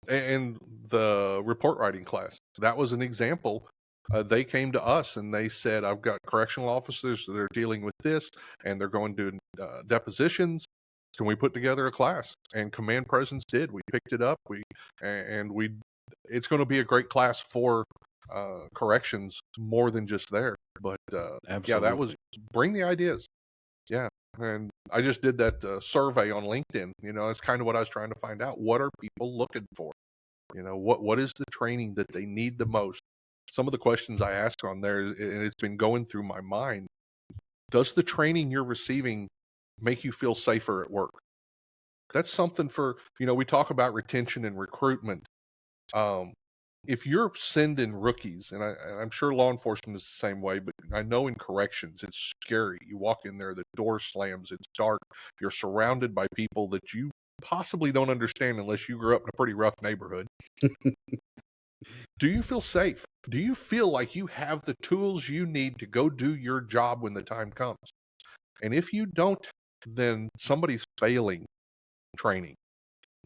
S1: and the report writing class, that was an example. They came to us and they said, I've got correctional officers that are dealing with this and they're going to depositions. Can we put together a class? And command presence did. We picked it up. It's going to be a great class for corrections more than just there. But yeah, that was
S2: Absolutely.
S1: bring the ideas. Yeah. And I just did that survey on LinkedIn. You know, it's kind of what I was trying to find out. What are people looking for? You know, what is the training that they need the most? Some of the questions I ask on there, and it's been going through my mind. Does the training you're receiving make you feel safer at work? That's something for, we talk about retention and recruitment. Um, if you're sending rookies, and I'm sure law enforcement is the same way, but I know in corrections, it's scary. You walk in there, the door slams, it's dark. You're surrounded by people that you possibly don't understand unless you grew up in a pretty rough neighborhood. Do you feel safe? Do you feel like you have the tools you need to go do your job when the time comes? And if you don't, then somebody's failing training.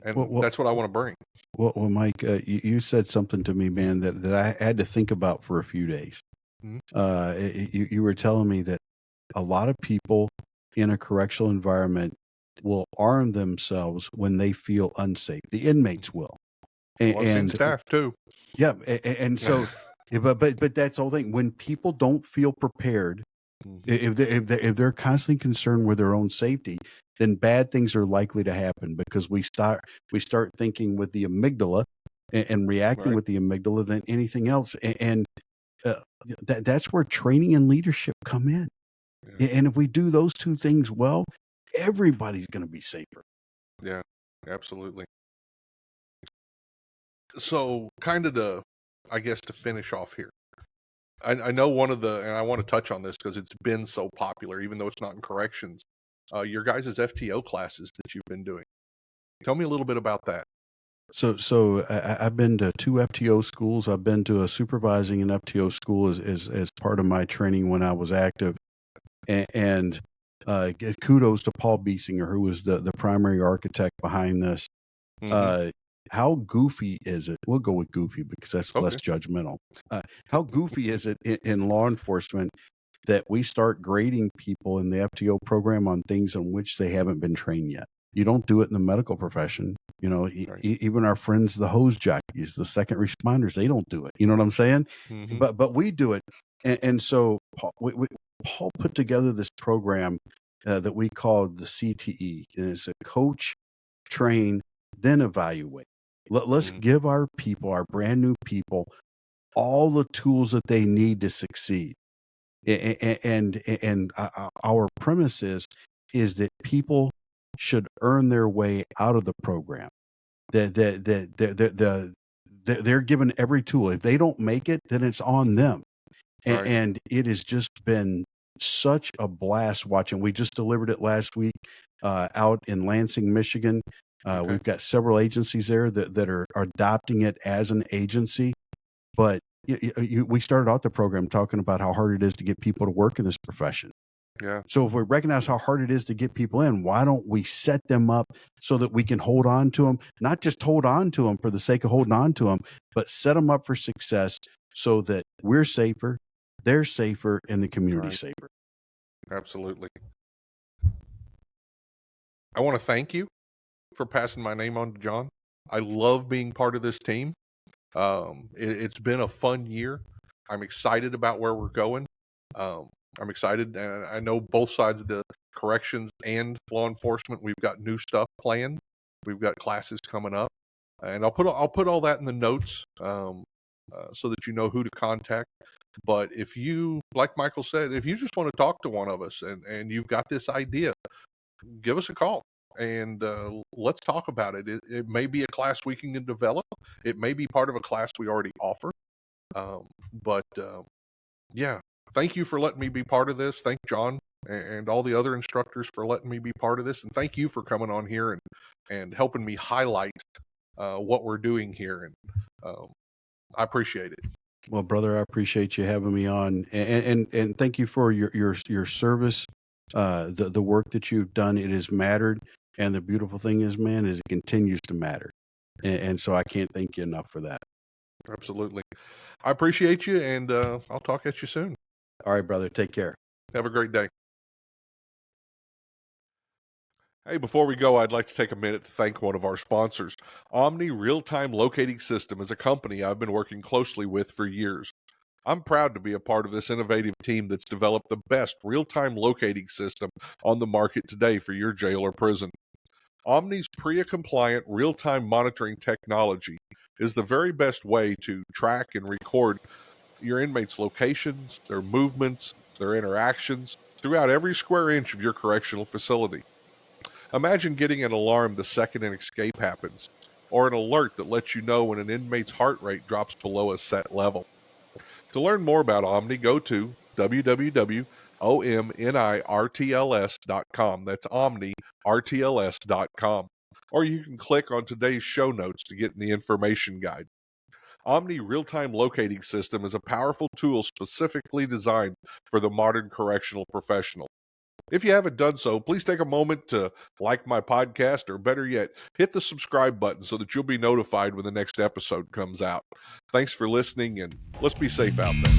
S2: Well,
S1: And
S2: well,
S1: that's what I want to bring.
S2: well, Mike, you said something to me, man, that I had to think about for a few days.
S1: Mhm.
S2: You were telling me that a lot of people in a correctional environment will arm themselves when they feel unsafe. The inmates will,
S1: Well, I've seen
S2: and
S1: staff too.
S2: yeah, and so, yeah, but that's the whole thing. When people don't feel prepared,
S1: Mhm.
S2: if they're constantly concerned with their own safety, then bad things are likely to happen because we start thinking with the amygdala and reacting
S1: Right.
S2: with the amygdala than anything else, and uh, that's where training and leadership come in.
S1: Yeah.
S2: And if we do those two things well, everybody's going to be safer.
S1: Yeah. Absolutely. So, kind of I guess to finish off here, I know and I want to touch on this because it's been so popular, even though it's not in corrections. Your guys' FTO classes that you've been doing. Tell me a little bit about that.
S2: So I've been to two FTO schools. I've been to a supervising an FTO school as part of my training when I was active, and kudos to Paul Biesinger, who was the primary architect behind this.
S1: Hmm.
S2: Uh, how goofy is it? We'll go with goofy because that's less
S1: Okay.
S2: judgmental. How goofy is it in law enforcement that we start grading people in the FTO program on things on which they haven't been trained yet? You don't do it in the medical profession. You know,
S1: Right.
S2: even our friends, the hose jockeys, the second responders, they don't do it. You know what I'm saying?
S1: Hmm.
S2: But we do it, and so Paul put together this program that we called the CTE, and it's a coach, train, then evaluate. Let's
S1: Hmm.
S2: give our people, our brand new people, all the tools that they need to succeed. And our premise is that people should earn their way out of the program. They're given every tool. If they don't make it, then it's on them.
S1: Right.
S2: And it has just been such a blast watching. We just delivered it last week out in Lansing, Michigan.
S1: Okay.
S2: We've got several agencies there that are adopting it as an agency. But we started out the program talking about how hard it is to get people to work in this profession.
S1: Yeah.
S2: So if we recognize how hard it is to get people in, why don't we set them up so that we can hold on to them, not just hold on to them for the sake of holding on to them, but set them up for success so that we're safer, they're safer, and the community's
S1: Right.
S2: safer.
S1: Absolutely. I want to thank you for passing my name on to John. I love being part of this team. It's been a fun year. I'm excited about where we're going. Um, I'm excited. And I know both sides of the corrections and law enforcement. We've got new stuff planned. We've got classes coming up, and I'll put all that in the notes so that you know who to contact. But if you, like Michael said, if you just want to talk to one of us and you've got this idea, give us a call and let's talk about it. It may be a class we can develop. It may be part of a class we already offer. But yeah, thank you for letting me be part of this. Thank John and all the other instructors for letting me be part of this. And thank you for coming on here and helping me highlight what we're doing here. And I appreciate it.
S2: Well, brother, I appreciate you having me on, and thank you for your service, the work that you've done. It has mattered, and the beautiful thing is, man, is it continues to matter, and so I can't thank you enough for that.
S1: Absolutely, I appreciate you, and I'll talk at you soon.
S2: All right, brother, take care.
S1: Have a great day. Hey, before we go, I'd like to take a minute to thank one of our sponsors. Omni Real-Time Locating System is a company I've been working closely with for years. I'm proud to be a part of this innovative team that's developed the best real-time locating system on the market today for your jail or prison. Omni's PREA-compliant real-time monitoring technology is the very best way to track and record your inmates' locations, their movements, their interactions throughout every square inch of your correctional facility. Imagine getting an alarm the second an escape happens, or an alert that lets you know when an inmate's heart rate drops below a set level. To learn more about Omni, go to www.omnirtls.com. That's omnirtls.com. Or you can click on today's show notes to get in the information guide. Omni Real-Time Locating System is a powerful tool specifically designed for the modern correctional professional. If you haven't done so, please take a moment to like my podcast, or better yet, hit the subscribe button so that you'll be notified when the next episode comes out. Thanks for listening, and let's be safe out there.